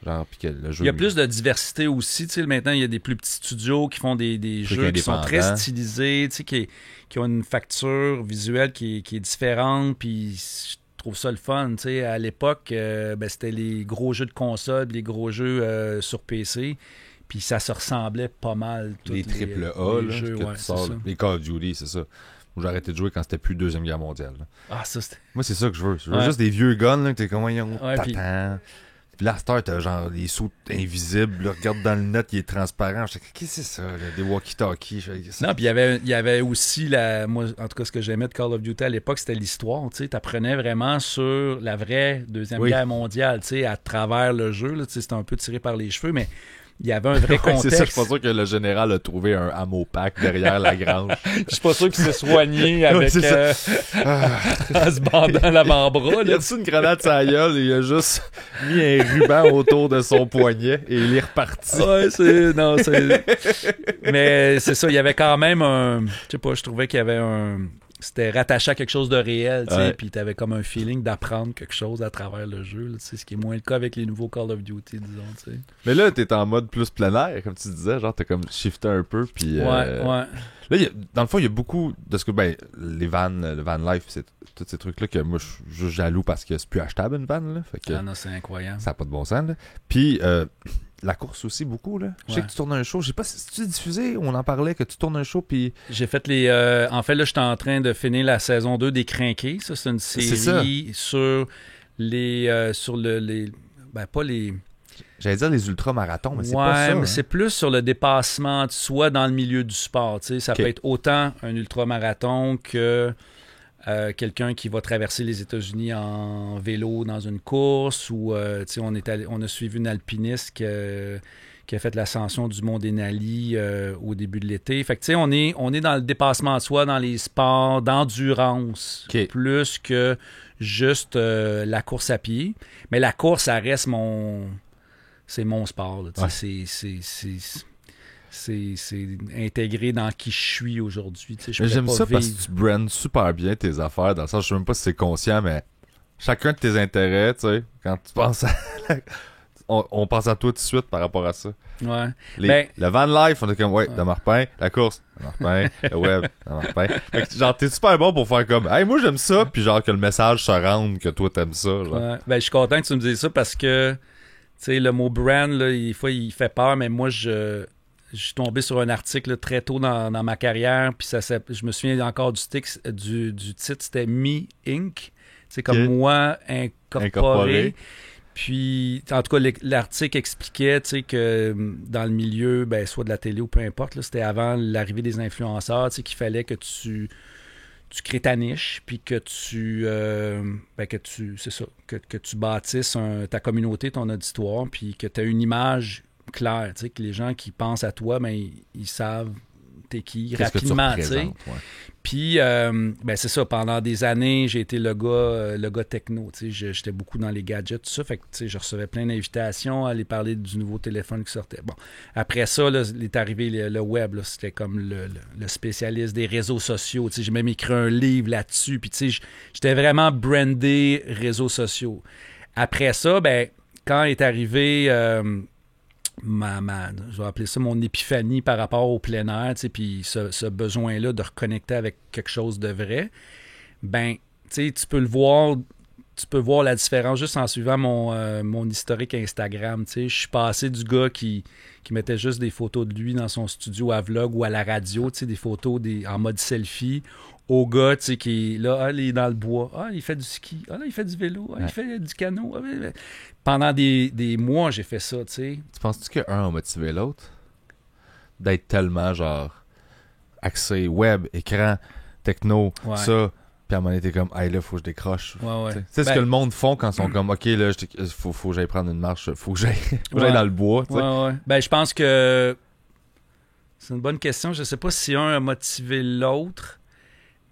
Genre, puis que le jeu...
Il y a plus de diversité aussi. Tu sais, maintenant, il y a des plus petits studios qui font des jeux qui sont très stylisés, tu sais, qui ont une facture visuelle qui est différente. Puis je trouve ça le fun. Tu sais, à l'époque, c'était les gros jeux de console, les gros jeux sur PC. Puis ça se ressemblait pas mal.
Les triple A,
les jeux,
les Call of Duty, c'est ça. J'ai arrêté de jouer quand c'était plus Deuxième Guerre mondiale. Là.
Ah, ça, c'était...
Moi, c'est ça que je veux. Je veux juste des vieux guns, là, que t'es comme, t'attends... Puis là, Star, t'as genre des sauts invisibles, là, regarde dans le net, il est transparent. Je sais, qu'est-ce que c'est ça, là, des walkie-talkies?
Non, puis il y avait aussi, moi, en tout cas, ce que j'aimais de Call of Duty à l'époque, c'était l'histoire. Tu apprenais vraiment sur la vraie Deuxième Guerre mondiale, tu sais, à travers le jeu. Là, c'était un peu tiré par les cheveux, mais il y avait un vrai contexte.
C'est ça, je suis pas sûr que le général a trouvé un ammo pack derrière la grange.
Je suis pas sûr qu'il s'est soigné avec en se bandant l'avant-bras.
Il a reçu une grenade sur la gueule et il a juste mis un ruban autour de son poignet et il est reparti.
Ouais, mais c'est ça, il y avait quand même un... Je sais pas, je trouvais qu'il y avait un... C'était rattaché à quelque chose de réel, tu sais, puis t'avais comme un feeling d'apprendre quelque chose à travers le jeu, là, ce qui est moins le cas avec les nouveaux Call of Duty, disons, tu sais.
Mais là, t'es en mode plus plein air, comme tu disais, genre t'as comme shifté un peu, puis...
Ouais.
Là, dans le fond, il y a beaucoup de ce que, le van life, c'est tous ces trucs-là que moi, je suis jaloux parce que c'est plus achetable, une van, là. Fait que
non, c'est incroyable.
Ça n'a pas de bon sens, là. Puis... la course aussi, beaucoup, là. Je sais que tu tournes un show. Je sais pas si tu diffusé, on en parlait, que tu tournes un show, puis...
J'ai fait en fait, là, j'étais en train de finir la saison 2 des Crinqués. Ça, c'est une série sur les... pas les...
J'allais dire les ultramarathons, mais c'est pas ça.
Mais
hein?
c'est plus sur le dépassement de soi dans le milieu du sport. Tu sais. Ça peut être autant un ultramarathon que... quelqu'un qui va traverser les États-Unis en vélo dans une course ou on a suivi une alpiniste qui a fait l'ascension du mont Denali au début de l'été. Fait que tu sais, on est dans le dépassement de soi, dans les sports d'endurance, plus que juste la course à pied. Mais la course, ça reste c'est mon sport. Là, c'est intégré dans qui je suis aujourd'hui.
J'aime ça parce que tu brandes super bien tes affaires, dans le sens, je sais même pas si c'est conscient, mais chacun de tes intérêts, tu sais, quand tu penses à... on pense à toi tout de suite par rapport à ça.
Ouais.
Le van life, on est comme, de Marpin, la course, de Marpin, le web, de Marpin. Fait que, genre, t'es super bon pour faire comme, hey, moi j'aime ça, puis genre que le message se rende que toi t'aimes ça. Genre.
Ouais. Je suis content que tu me dises ça parce que, tu sais, le mot brand, là, des fois, il fait peur, mais moi, je suis tombé sur un article là, très tôt dans ma carrière, puis je me souviens encore du titre, c'était Me Inc. C'est comme moi incorporé. Puis, en tout cas, l'article expliquait que dans le milieu, soit de la télé ou peu importe, là, c'était avant l'arrivée des influenceurs, qu'il fallait que tu crées ta niche, puis que tu bâtisses ta communauté, ton auditoire, puis que tu as une image claire, que les gens qui pensent à toi, ils savent t'es qui rapidement, tu sais. Puis, c'est ça, pendant des années, j'ai été le gars techno, tu sais, j'étais beaucoup dans les gadgets, tout ça, fait que, tu sais, je recevais plein d'invitations à aller parler du nouveau téléphone qui sortait. Bon, après ça, là, il est arrivé le web, là, c'était comme le spécialiste des réseaux sociaux, tu sais, j'ai même écrit un livre là-dessus, puis, tu sais, j'étais vraiment brandé réseaux sociaux. Après ça, quand est arrivé... je vais appeler ça mon épiphanie par rapport au plein air, tu sais, puis ce besoin-là de reconnecter avec quelque chose de vrai, tu sais, tu peux le voir, tu peux voir la différence juste en suivant mon historique Instagram. Tu sais, je suis passé du gars qui mettait juste des photos de lui dans son studio à vlog ou à la radio, tu sais, des photos en mode selfie, au gars, tu sais, qui est là, il est dans le bois, il fait du ski, là, il fait du vélo, il fait du canot. Pendant des mois, j'ai fait ça, tu sais.
Tu penses-tu qu'un a motivé l'autre? D'être tellement, genre, axé web, écran, techno, ça... Puis à un moment donné, t'es comme, hey, là, faut que je décroche.
Ouais.
Tu sais ce que le monde font quand ils sont comme, OK, là, faut que j'aille prendre une marche, faut que j'aille dans le bois. Tu sais.
Ouais. Ben, je pense que c'est une bonne question. Je sais pas si un a motivé l'autre,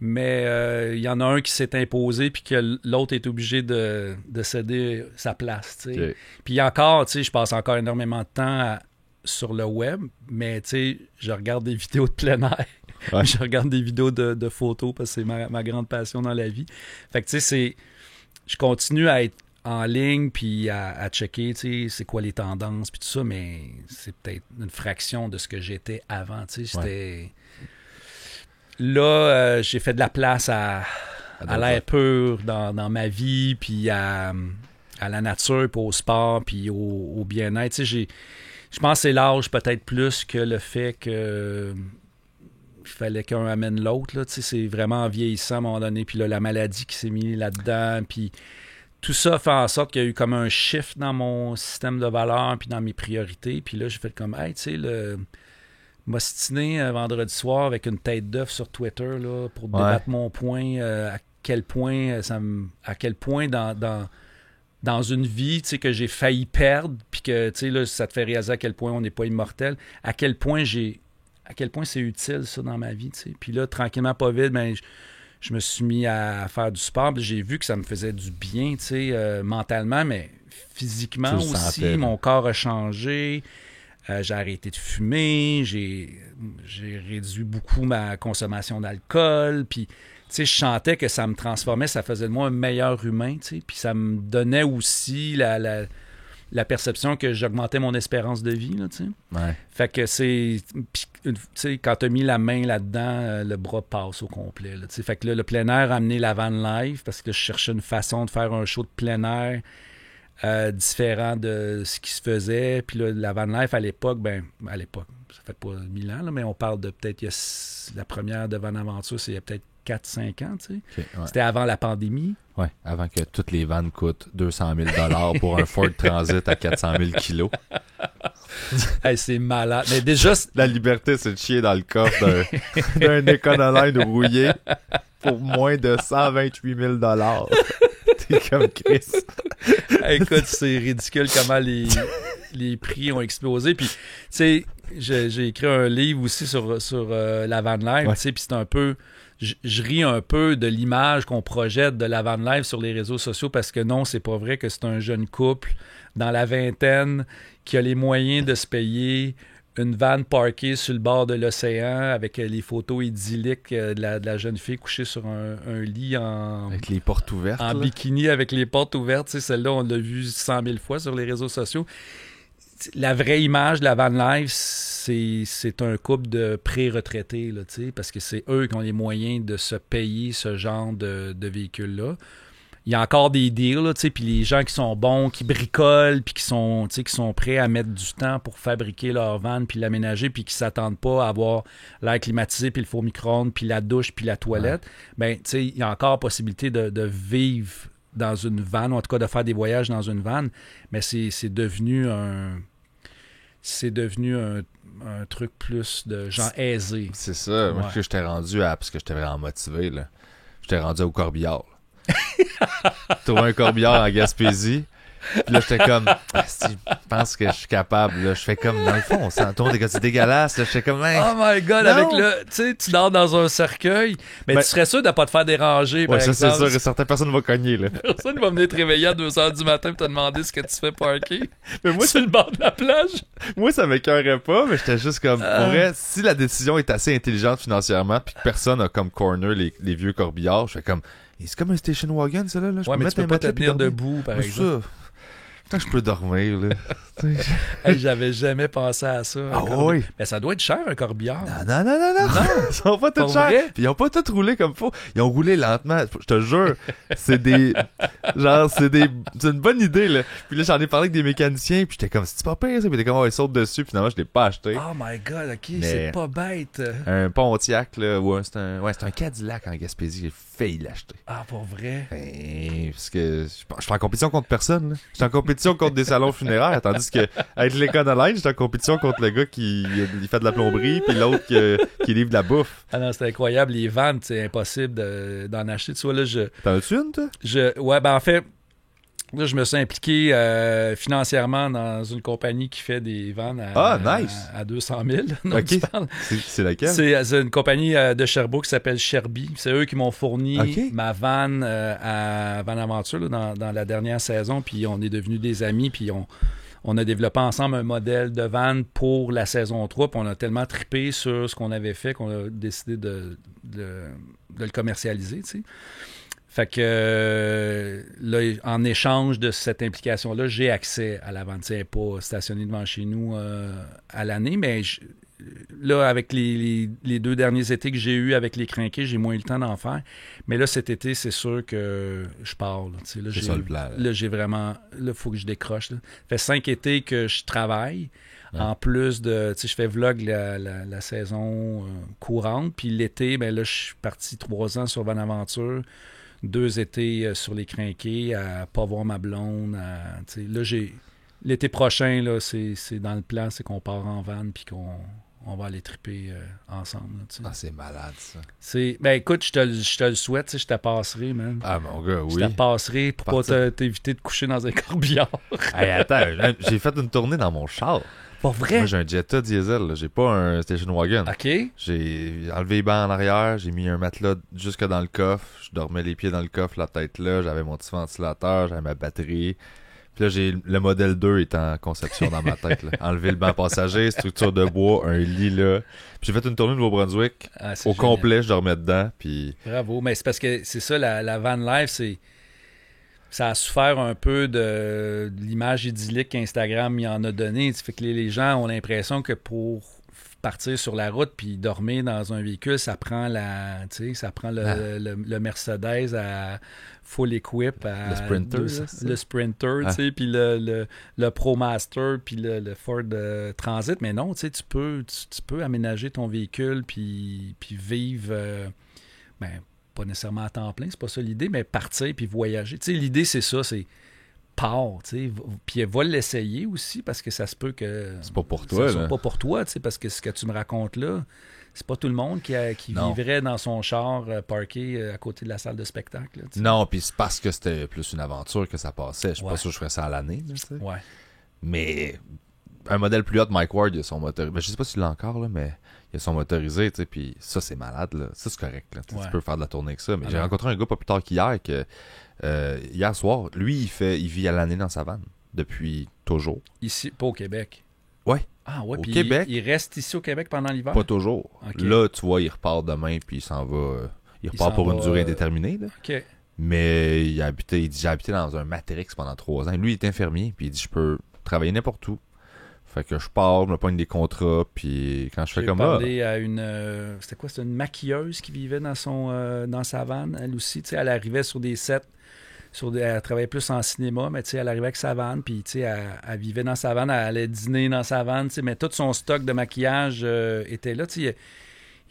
mais il y en a un qui s'est imposé puis que l'autre est obligé de céder sa place. Tu sais.
Okay.
Puis encore, tu sais, je passe encore énormément de temps sur le web, mais tu sais, je regarde des vidéos de plein air. Ouais. Je regarde des vidéos de photos parce que c'est ma grande passion dans la vie. Fait que tu sais, je continue à être en ligne puis à checker, tu sais, c'est quoi les tendances puis tout ça, mais c'est peut-être une fraction de ce que j'étais avant, tu sais. J'étais... Là, j'ai fait de la place à l'air pur dans ma vie puis à la nature puis au sport puis au bien-être. Tu sais, je pense que c'est l'âge peut-être plus que le fait que... il fallait qu'un amène l'autre. Là. C'est vraiment en vieillissant à un moment donné. Puis là, la maladie qui s'est mise là-dedans. Puis tout ça fait en sorte qu'il y a eu comme un shift dans mon système de valeurs puis dans mes priorités. Puis là, j'ai fait comme, hey, tu sais, m'ostiner vendredi soir avec une tête d'œuf sur Twitter là, pour débattre mon point. À quel point dans une vie que j'ai failli perdre, puis que là, ça te fait réaliser à quel point on n'est pas immortel, à quel point c'est utile ça dans ma vie. T'sais. Puis là, tranquillement, pas vite, ben, je me suis mis à faire du sport. J'ai vu que ça me faisait du bien mentalement, mais physiquement aussi. Sentais. Mon corps a changé. J'ai arrêté de fumer. J'ai réduit beaucoup ma consommation d'alcool. Puis je sentais que ça me transformait, ça faisait de moi un meilleur humain, puis ça me donnait aussi la perception que j'augmentais mon espérance de vie, là, tu sais.
Ouais.
Fait que c'est... quand t'as mis la main là-dedans, le bras passe au complet, là, tu sais. Fait que là, le plein air a amené la van life, parce que je cherchais une façon de faire un show de plein air différent de ce qui se faisait. Puis là, la van life, à l'époque, ça fait pas 1000 ans, là, mais on parle de peut-être... la première de Van Aventure, c'est il y a peut-être 4-5 ans, tu sais. Okay, ouais. C'était avant la pandémie.
Oui, avant que toutes les vannes coûtent 200 000 pour un Ford Transit à 400 000 kilos.
Hey, c'est malade. Mais déjà...
La liberté, c'est de chier dans le coffre d'un Econoline rouillé pour moins de 128 000 T'es comme Chris.
Hey, écoute, c'est ridicule comment les prix ont explosé. Puis, tu sais, j'ai écrit un livre aussi sur la van life, tu sais, puis c'est un peu... Je ris un peu de l'image qu'on projette de la van life sur les réseaux sociaux parce que non, c'est pas vrai que c'est un jeune couple dans la vingtaine qui a les moyens de se payer une van parkée sur le bord de l'océan avec les photos idylliques de la jeune fille couchée sur un lit
avec les portes ouvertes.
En bikini avec les portes ouvertes. Tu sais, celle-là, on l'a vue 100 000 fois sur les réseaux sociaux. La vraie image de la van life, c'est un couple de pré-retraités, là, parce que c'est eux qui ont les moyens de se payer ce genre de véhicule-là. Il y a encore des deals, puis les gens qui sont bons, qui bricolent, puis qui sont prêts à mettre du temps pour fabriquer leur van, puis l'aménager, puis qui ne s'attendent pas à avoir l'air climatisé, puis le four micro-ondes, puis la douche, puis la toilette. Ouais. Il y a encore possibilité de vivre dans une van, ou en tout cas de faire des voyages dans une van, mais c'est devenu un truc plus de gens aisés.
C'est ça. Moi, que j'étais rendu parce que j'étais vraiment motivé, là. J'étais rendu au corbillard. Trouvé un corbillard en Gaspésie. Puis là, j'étais comme, je pense que je suis capable. Là. Je fais comme, dans le fond, on s'entourne des gars, c'est dégueulasse. Là. Je fais comme,
oh my God, non. Avec le, tu sais, tu dors dans un cercueil, mais tu serais sûr de ne pas te faire déranger.
Ouais, ça, c'est sûr. Et certaines personnes vont cogner, là.
Personne va venir te réveiller à 2h du matin pour te demander ce que tu fais parker. Mais moi, sur le bord de la plage.
Moi, ça m'écœurait pas, mais j'étais juste comme, pour vrai, si la décision est assez intelligente financièrement, puis que personne a comme corner les vieux corbillards, je fais comme, c'est comme un station wagon, ça, là. Je
mais tu peux pas te tenir debout, par exemple.
Tant que je peux dormir, là.
Hey, j'avais jamais pensé à ça.
Ah oui?
Mais ça doit être cher, un corbillard.
Non. Ils sont pas tous chers. Puis ils ont pas tous roulé comme faut. Ils ont roulé lentement. Je te jure. C'est des... Genre, c'est une bonne idée, là. Puis là, j'en ai parlé avec des mécaniciens. Puis j'étais comme, c'est pas pire, ça. Puis t'es comme, ils sautent dessus. Puis finalement, je l'ai pas acheté.
Oh my God, OK.
Mais
c'est pas bête.
Un Pontiac, là. Ouais, c'est un Cadillac en Gaspésie. J'ai failli l'acheter.
Ah, pour vrai?
Ben, parce que je suis en compétition contre personne, là. Je suis en compétition contre des salons funéraires. Tandis que, avec l'Econoline, je suis en compétition contre le gars qui il fait de la plomberie. Puis l'autre qui livre de la bouffe.
Ah non, c'est incroyable. Les vannes, c'est impossible d'en acheter. Tu vois, là,
T'en as-tu une, toi?
Ouais, ben en fait, là, je me suis impliqué financièrement dans une compagnie qui fait des vannes à 200 000. Donc,
OK. C'est laquelle?
C'est une compagnie de Sherbrooke qui s'appelle Sherby. C'est eux qui m'ont fourni ma vanne à Van Aventure là, dans la dernière saison. Puis on est devenus des amis. Puis on a développé ensemble un modèle de van pour la saison 3. Puis on a tellement trippé sur ce qu'on avait fait qu'on a décidé de le commercialiser, tu sais. Fait que là, en échange de cette implication-là, j'ai accès à la vente. C'est pas stationné devant chez nous à l'année, mais là, avec les 2 derniers étés que j'ai eus avec les crinqués, j'ai moins eu le temps d'en faire. Mais là, cet été, c'est sûr que je pars. Là,
c'est ça le plan.
Là, j'ai vraiment... Là, il faut que je décroche. Là. Ça fait 5 étés que je travaille. Ouais. En plus de... Tu sais, je fais vlog la saison courante. Puis l'été, ben là, je suis parti 3 ans sur Van Aventure. 2 étés sur les crinqués, à pas voir ma blonde. Là, l'été prochain, là, c'est dans le plan, c'est qu'on part en van puis qu'on va aller triper ensemble. Là,
c'est malade, ça.
Ben écoute, je te le souhaite, je te passerai, man.
Ah, mon gars, oui.
Je te passerai pour pas t'éviter de coucher dans un corbillard.
Hey, attends, j'ai fait une tournée dans mon char.
Pour vrai?
Moi, j'ai un Jetta diesel, là. J'ai pas un station wagon.
OK.
J'ai enlevé les bancs en arrière, j'ai mis un matelas jusque dans le coffre, je dormais les pieds dans le coffre, la tête là, j'avais mon petit ventilateur, j'avais ma batterie. Puis là, j'ai le modèle 2 est en conception dans ma tête, là. Enlever le banc passager, structure de bois, un lit là. Puis j'ai fait une tournée de Nouveau-Brunswick. Au complet, je dormais dedans, puis...
Bravo, mais c'est parce que c'est ça, la van life, ça a souffert un peu de l'image idyllique qu'Instagram y en a donné. Ça fait que les gens ont l'impression que pour partir sur la route puis dormir dans un véhicule, ça prend le Mercedes à full equip,
le Sprinter,
le Sprinter, puis le ProMaster, puis le Ford Transit. Mais non, tu peux aménager ton véhicule puis vivre... pas nécessairement à temps plein, c'est pas ça l'idée, mais partir puis voyager. Tu sais, l'idée, c'est ça, c'est part, tu sais, puis va l'essayer aussi, parce que ça se peut que...
C'est pas pour toi,
là. Pas pour toi, tu sais, parce que ce que tu me racontes là, c'est pas tout le monde qui vivrait dans son char parké à côté de la salle de spectacle. Là,
non, puis c'est parce que c'était plus une aventure que ça passait. Je suis pas sûr que je ferais ça à l'année, là, tu sais.
Ouais.
Mais un modèle plus haut, Mike Ward, il a son moteur... Ben, je sais pas s'il l'a encore, là, mais... Il a son motorisé, tu sais, puis ça, c'est malade, là. Ça, c'est correct, là. Tu peux faire de la tournée avec ça. Mais j'ai rencontré un gars pas plus tard qu'hier, hier soir, lui, il vit à l'année dans sa vanne, depuis toujours.
Ici, pas au Québec?
Ouais.
Ah ouais,
au
puis
Québec.
Il reste ici au Québec pendant l'hiver?
Pas toujours.
Okay.
Là, tu vois, il repart demain, puis il s'en va... il repart pour une durée indéterminée, là.
OK.
Mais il dit, j'ai habité dans un Matrix pendant 3 ans. Lui, il est infirmier, puis il dit, je peux travailler n'importe où. Fait que je pars, je me pogne des contrats, puis quand je fais comme ça...
J'ai parlé à une... c'était quoi? C'était une maquilleuse qui vivait dans sa vanne, elle aussi. Tu sais, elle arrivait sur des sets, elle travaillait plus en cinéma, mais tu sais, elle arrivait avec sa vanne, puis tu sais, elle vivait dans sa vanne, elle allait dîner dans sa vanne, tu sais, mais tout son stock de maquillage était là. Tu sais, il y a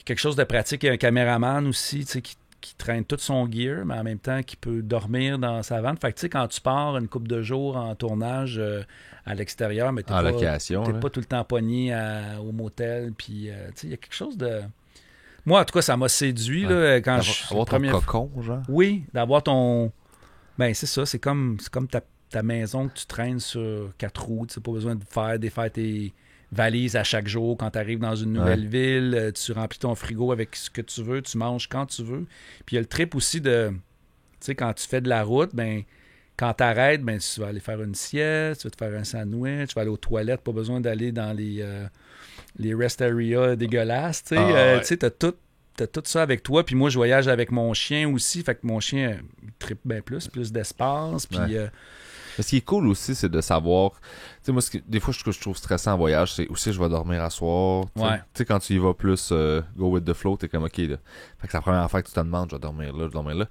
quelque chose de pratique. Il y a un caméraman aussi, tu sais, qui traîne tout son gear, mais en même temps qui peut dormir dans sa vanne. Fait que tu sais, quand tu pars une couple de jours en tournage à l'extérieur, mais t'es pas tout le temps pogné au motel, puis tu sais, il y a quelque chose de... Moi, en tout cas, ça m'a séduit là, quand
avoir ton cocon, genre?
Oui, d'avoir ton... Ben, c'est ça, c'est comme ta maison que tu traînes sur 4 roues. Tu n'as pas besoin de faire tes valises à chaque jour quand tu arrives dans une nouvelle ville. Tu remplis ton frigo avec ce que tu veux, tu manges quand tu veux. Puis il y a le trip aussi de... Tu sais, quand tu fais de la route, ben quand tu arrêtes, ben, tu vas aller faire une sieste, tu vas te faire un sandwich, tu vas aller aux toilettes, pas besoin d'aller dans les rest areas dégueulasses. Tu sais, t'as tout ça avec toi. Puis moi, je voyage avec mon chien aussi. Fait que mon chien trippe bien plus d'espace. Puis
Ce qui est cool aussi, c'est de savoir... Tu sais, moi, des fois, ce que je trouve stressant en voyage, c'est aussi je vais dormir à soir. Tu sais, quand tu y vas plus go with the flow, t'es comme, OK, là. Fait que c'est la première affaire que tu te demandes, je vais dormir là, je vais dormir là.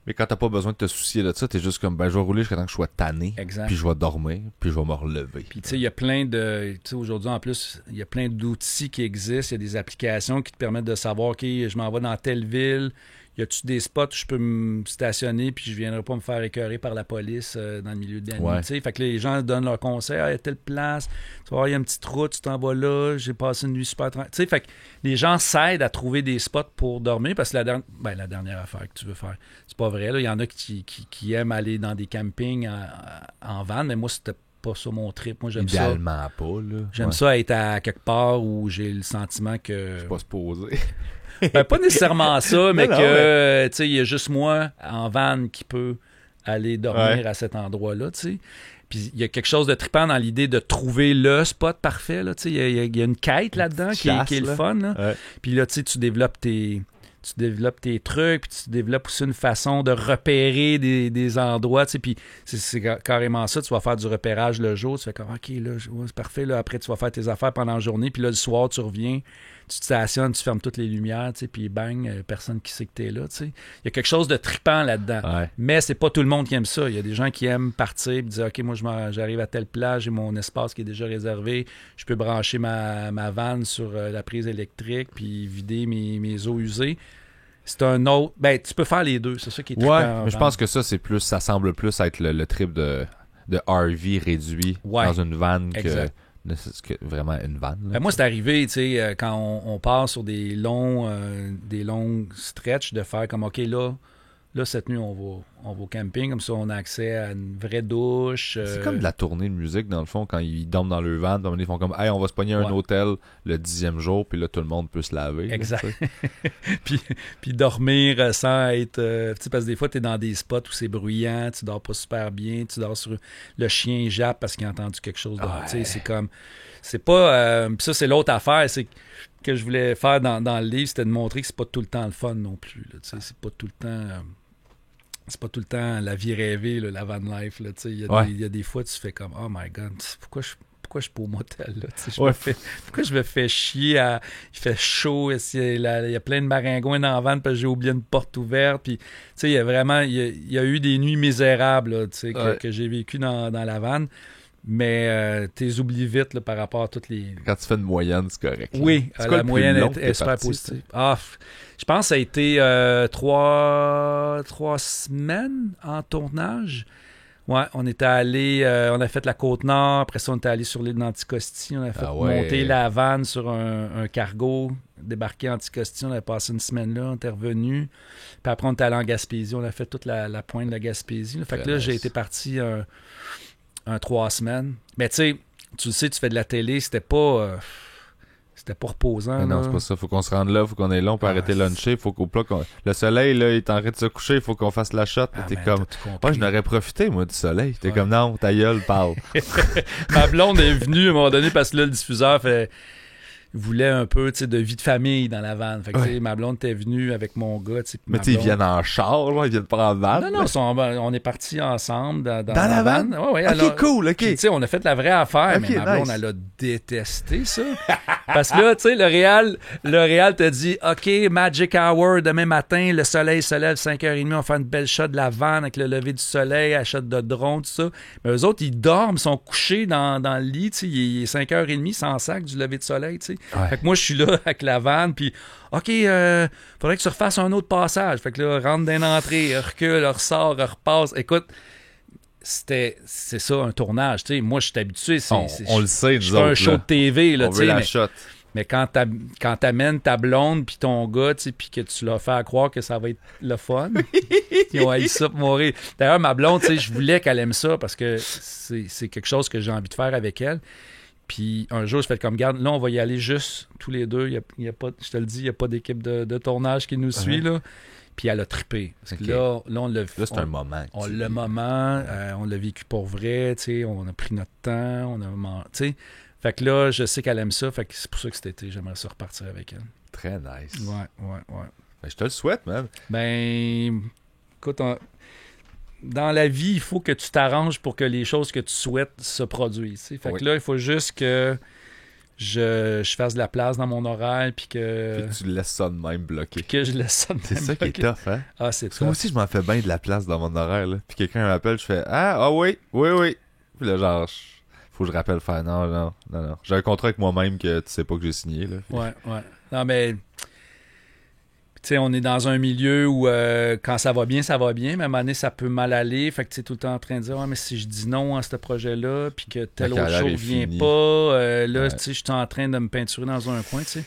Mais quand t'as pas besoin de te soucier de ça, t'es juste comme, ben, je vais rouler jusqu'à temps que je sois tanné.
Exact.
Puis je vais dormir, puis je vais me relever.
Puis, tu sais, il y a plein de... Tu sais, aujourd'hui, en plus, il y a plein d'outils qui existent. Il y a des applications qui te permettent de savoir, OK, je m'en vais dans telle ville. Y a-tu des spots où je peux me stationner puis je viendrai pas me faire écœurer par la police dans le milieu de la nuit? T'sais? Fait que les gens donnent leur conseil. Ah, il y a telle place, tu vas voir, il y a une petite route, tu t'en vas là, j'ai passé une nuit super tranquille. Fait que les gens s'aident à trouver des spots pour dormir parce que la dernière affaire que tu veux faire, c'est pas vrai. Il y en a qui aiment aller dans des campings en van, mais moi, c'était pas ça mon trip. Moi, j'aime
idéalement
ça.
Pas, là.
J'aime ça être à quelque part où j'ai le sentiment que...
Je suis pas supposé.
Ben, pas nécessairement ça, mais que tu sais, il y a juste moi en van qui peut aller dormir à cet endroit-là, tu sais. Puis il y a quelque chose de trippant dans l'idée de trouver le spot parfait, là, tu sais. Il y a une quête là-dedans qui est le fun, là. Ouais. Puis là, tu sais, tu développes tes trucs, puis tu développes aussi une façon de repérer des endroits, tu sais, puis c'est carrément ça, tu vas faire du repérage le jour, tu fais comme, OK, là, c'est parfait, là, après, tu vas faire tes affaires pendant la journée, puis là, le soir, tu reviens, tu te stationnes, tu fermes toutes les lumières, tu sais, puis bang, personne qui sait que t'es là, tu sais. Il y a quelque chose de trippant là-dedans, mais c'est pas tout le monde qui aime ça. Il y a des gens qui aiment partir et dire, OK, moi, j'arrive à telle plage, j'ai mon espace qui est déjà réservé, je peux brancher ma vanne sur la prise électrique, puis vider mes eaux usées. C'est un autre... Ben, tu peux faire les deux, c'est ça qui est trippant.
Ouais, mais je pense que ça, c'est plus... Ça semble plus être le trip de RV réduit dans une vanne que vraiment une vanne.
Ben moi, c'est arrivé, tu sais, quand on part sur des longs stretches, de faire comme, OK, là, cette nuit, on va au camping, comme ça, on a accès à une vraie douche.
C'est comme de la tournée de musique, dans le fond, quand ils dorment dans leur van, ils font comme, hey, on va se pogner un hôtel le 10e jour, puis là, tout le monde peut se laver.
Exact. Là, puis dormir sans être... tu sais, parce que des fois, tu es dans des spots où c'est bruyant, tu dors pas super bien, tu dors sur... Le chien jappe parce qu'il a entendu quelque chose. Tu sais, c'est comme... C'est pas... puis ça, c'est l'autre affaire, c'est que je voulais faire dans le livre, c'était de montrer que c'est pas tout le temps le fun non plus. Là, tu sais, c'est pas tout le temps... c'est pas tout le temps la vie rêvée, là, la van life. Il y a des fois, tu fais comme, oh my God, pourquoi je suis pas au motel? Là, pourquoi je me fais chier? Il fait chaud, il y a plein de maringouins dans la van parce que j'ai oublié une porte ouverte. Puis, il y a vraiment, il y a eu des nuits misérables là, que j'ai vécues dans la van. Mais t'es oublié vite là, par rapport à toutes les...
Quand tu fais une moyenne, c'est correct. Là.
Oui, la moyenne est super positive. Je pense que ça a été 3 semaines en tournage. Ouais, on était allé, on a fait la Côte-Nord, après ça on était allé sur l'île d'Anticosti, on a fait monter la vanne sur un cargo, débarqué à Anticosti, on a passé une semaine là, on était revenu. Puis après on était allé en Gaspésie, on a fait toute la pointe de la Gaspésie. Là. Fait que là, j'ai été parti... un 3 semaines. Mais tu sais, tu fais de la télé, c'était pas reposant.
Non, c'est pas ça. Faut qu'on se rende là, faut qu'on ait long, on peut arrêter de luncher, faut qu'au plat, le soleil, là, il est en train de se coucher, il faut qu'on fasse la shot. T'es comme, moi, je n'aurais profité, moi, du soleil. T'es comme, non, ta gueule, parle.
Ma blonde est venue à un moment donné parce que là, le diffuseur voulait un peu de vie de famille dans la vanne. Fait que, ma blonde était venue avec mon gars.
Mais ils viennent en char, genre, ils viennent prendre la vanne.
Non, on est partis ensemble dans la vanne. Ouais,
alors, ok, cool, ok.
Puis, on a fait la vraie affaire, mais ma blonde, elle a détesté ça. Parce que là, tu sais, le réal te dit, OK, Magic Hour, demain matin, le soleil se lève 5h30, on va faire une belle shot de la vanne avec le lever du soleil, la shot de drone, tout ça. Mais eux autres, ils dorment, ils sont couchés dans le lit, tu sais, il est 5h30 sans sac du lever du soleil, tu sais. Fait que moi, je suis là avec la vanne, puis OK, faudrait que tu refasses un autre passage. Fait que là, rentre dans l'entrée, recule, ressort, repasse. Écoute, c'est ça, un tournage. Tu sais, moi, je suis habitué.
On le sait, nous
autres. Je fais un show de TV. Là,
on veut la shot.
Mais quand t'amènes ta blonde puis ton gars, puis que tu leur fais croire que ça va être le fun, ils ont haï ça pour mourir. D'ailleurs, ma blonde, je voulais qu'elle aime ça parce que c'est quelque chose que j'ai envie de faire avec elle. Puis un jour, je fais comme, garde, là, on va y aller juste tous les deux. Il y a pas, je te le dis, il n'y a pas d'équipe de tournage qui nous suit, là. Puis elle a trippé. Parce que là, on l'a vu.
Là, c'est un moment.
On l'a vécu pour vrai, tu sais. On a pris notre temps, tu sais. Fait que là, je sais qu'elle aime ça. Fait que c'est pour ça que cet été, j'aimerais ça repartir avec elle.
Très nice.
Ouais.
Ben, je te le souhaite, même.
Ben, écoute, dans la vie, il faut que tu t'arranges pour que les choses que tu souhaites se produisent. T'sais. Fait que là, il faut juste que je fasse de la place dans mon horaire puis que...
Puis tu laisses ça de même bloqué.
Que je laisse ça de
C'est
même
ça qui est
bloqué.
tough, hein?
Ah, c'est
Parce que moi aussi, je m'en fais bien de la place dans mon horaire, là. Puis quelqu'un m'appelle, je fais « Ah oui. Puis là, genre, faut que je rappelle faire « Non. J'ai un contrat avec moi-même que tu sais pas que j'ai signé, là. »
Ouais. Non, mais... Tu sais, on est dans un milieu où quand ça va bien, mais à un moment donné, ça peut mal aller. Fait que tu es tout le temps en train de dire mais si je dis non à ce projet-là, puis que telle autre chose vient pas, là, tu sais, je suis en train de me peinturer dans un coin, tu sais.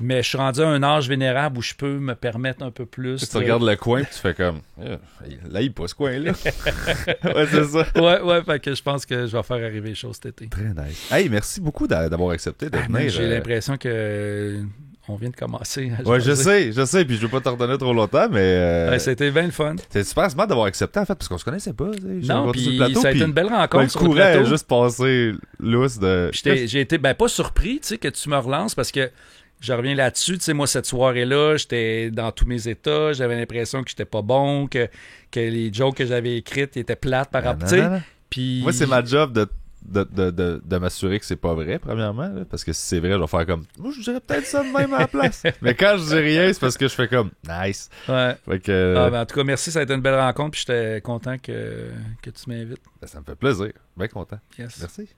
Mais je suis rendu à un âge vénérable où je peux me permettre un peu plus.
Tu regardes le coin, puis tu fais comme là, il pas ce coin-là. Ouais, c'est ça.
Ouais, fait que je pense que je vais faire arriver les choses cet été.
Très nice. Hey, merci beaucoup d'avoir accepté de venir.
J'ai l'impression que... On vient de commencer.
Ouais, je sais, puis je veux pas te redonner trop longtemps, mais...
c'était bien le fun.
C'est super smart d'avoir accepté, en fait, parce qu'on se connaissait pas.
Non, puis ça a été une belle rencontre
le
sur le
courant
plateau.
a juste passé lousse de...
J'ai été pas surpris, tu sais, que tu me relances, parce que je reviens là-dessus, tu sais, moi, cette soirée-là, j'étais dans tous mes états, j'avais l'impression que j'étais pas bon, que les jokes que j'avais écrites étaient plates par rapport, tu sais. Puis...
Moi, c'est ma job de m'assurer que c'est pas vrai, premièrement, là, parce que si c'est vrai, je vais faire comme moi, je dirais peut-être ça de même à la place. Mais quand je dis rien, c'est parce que je fais comme nice.
Ouais.
Fait que,
en tout cas, merci, ça a été une belle rencontre, puis j'étais content que tu m'invites.
Ça me fait plaisir. Bien content.
Yes.
Merci.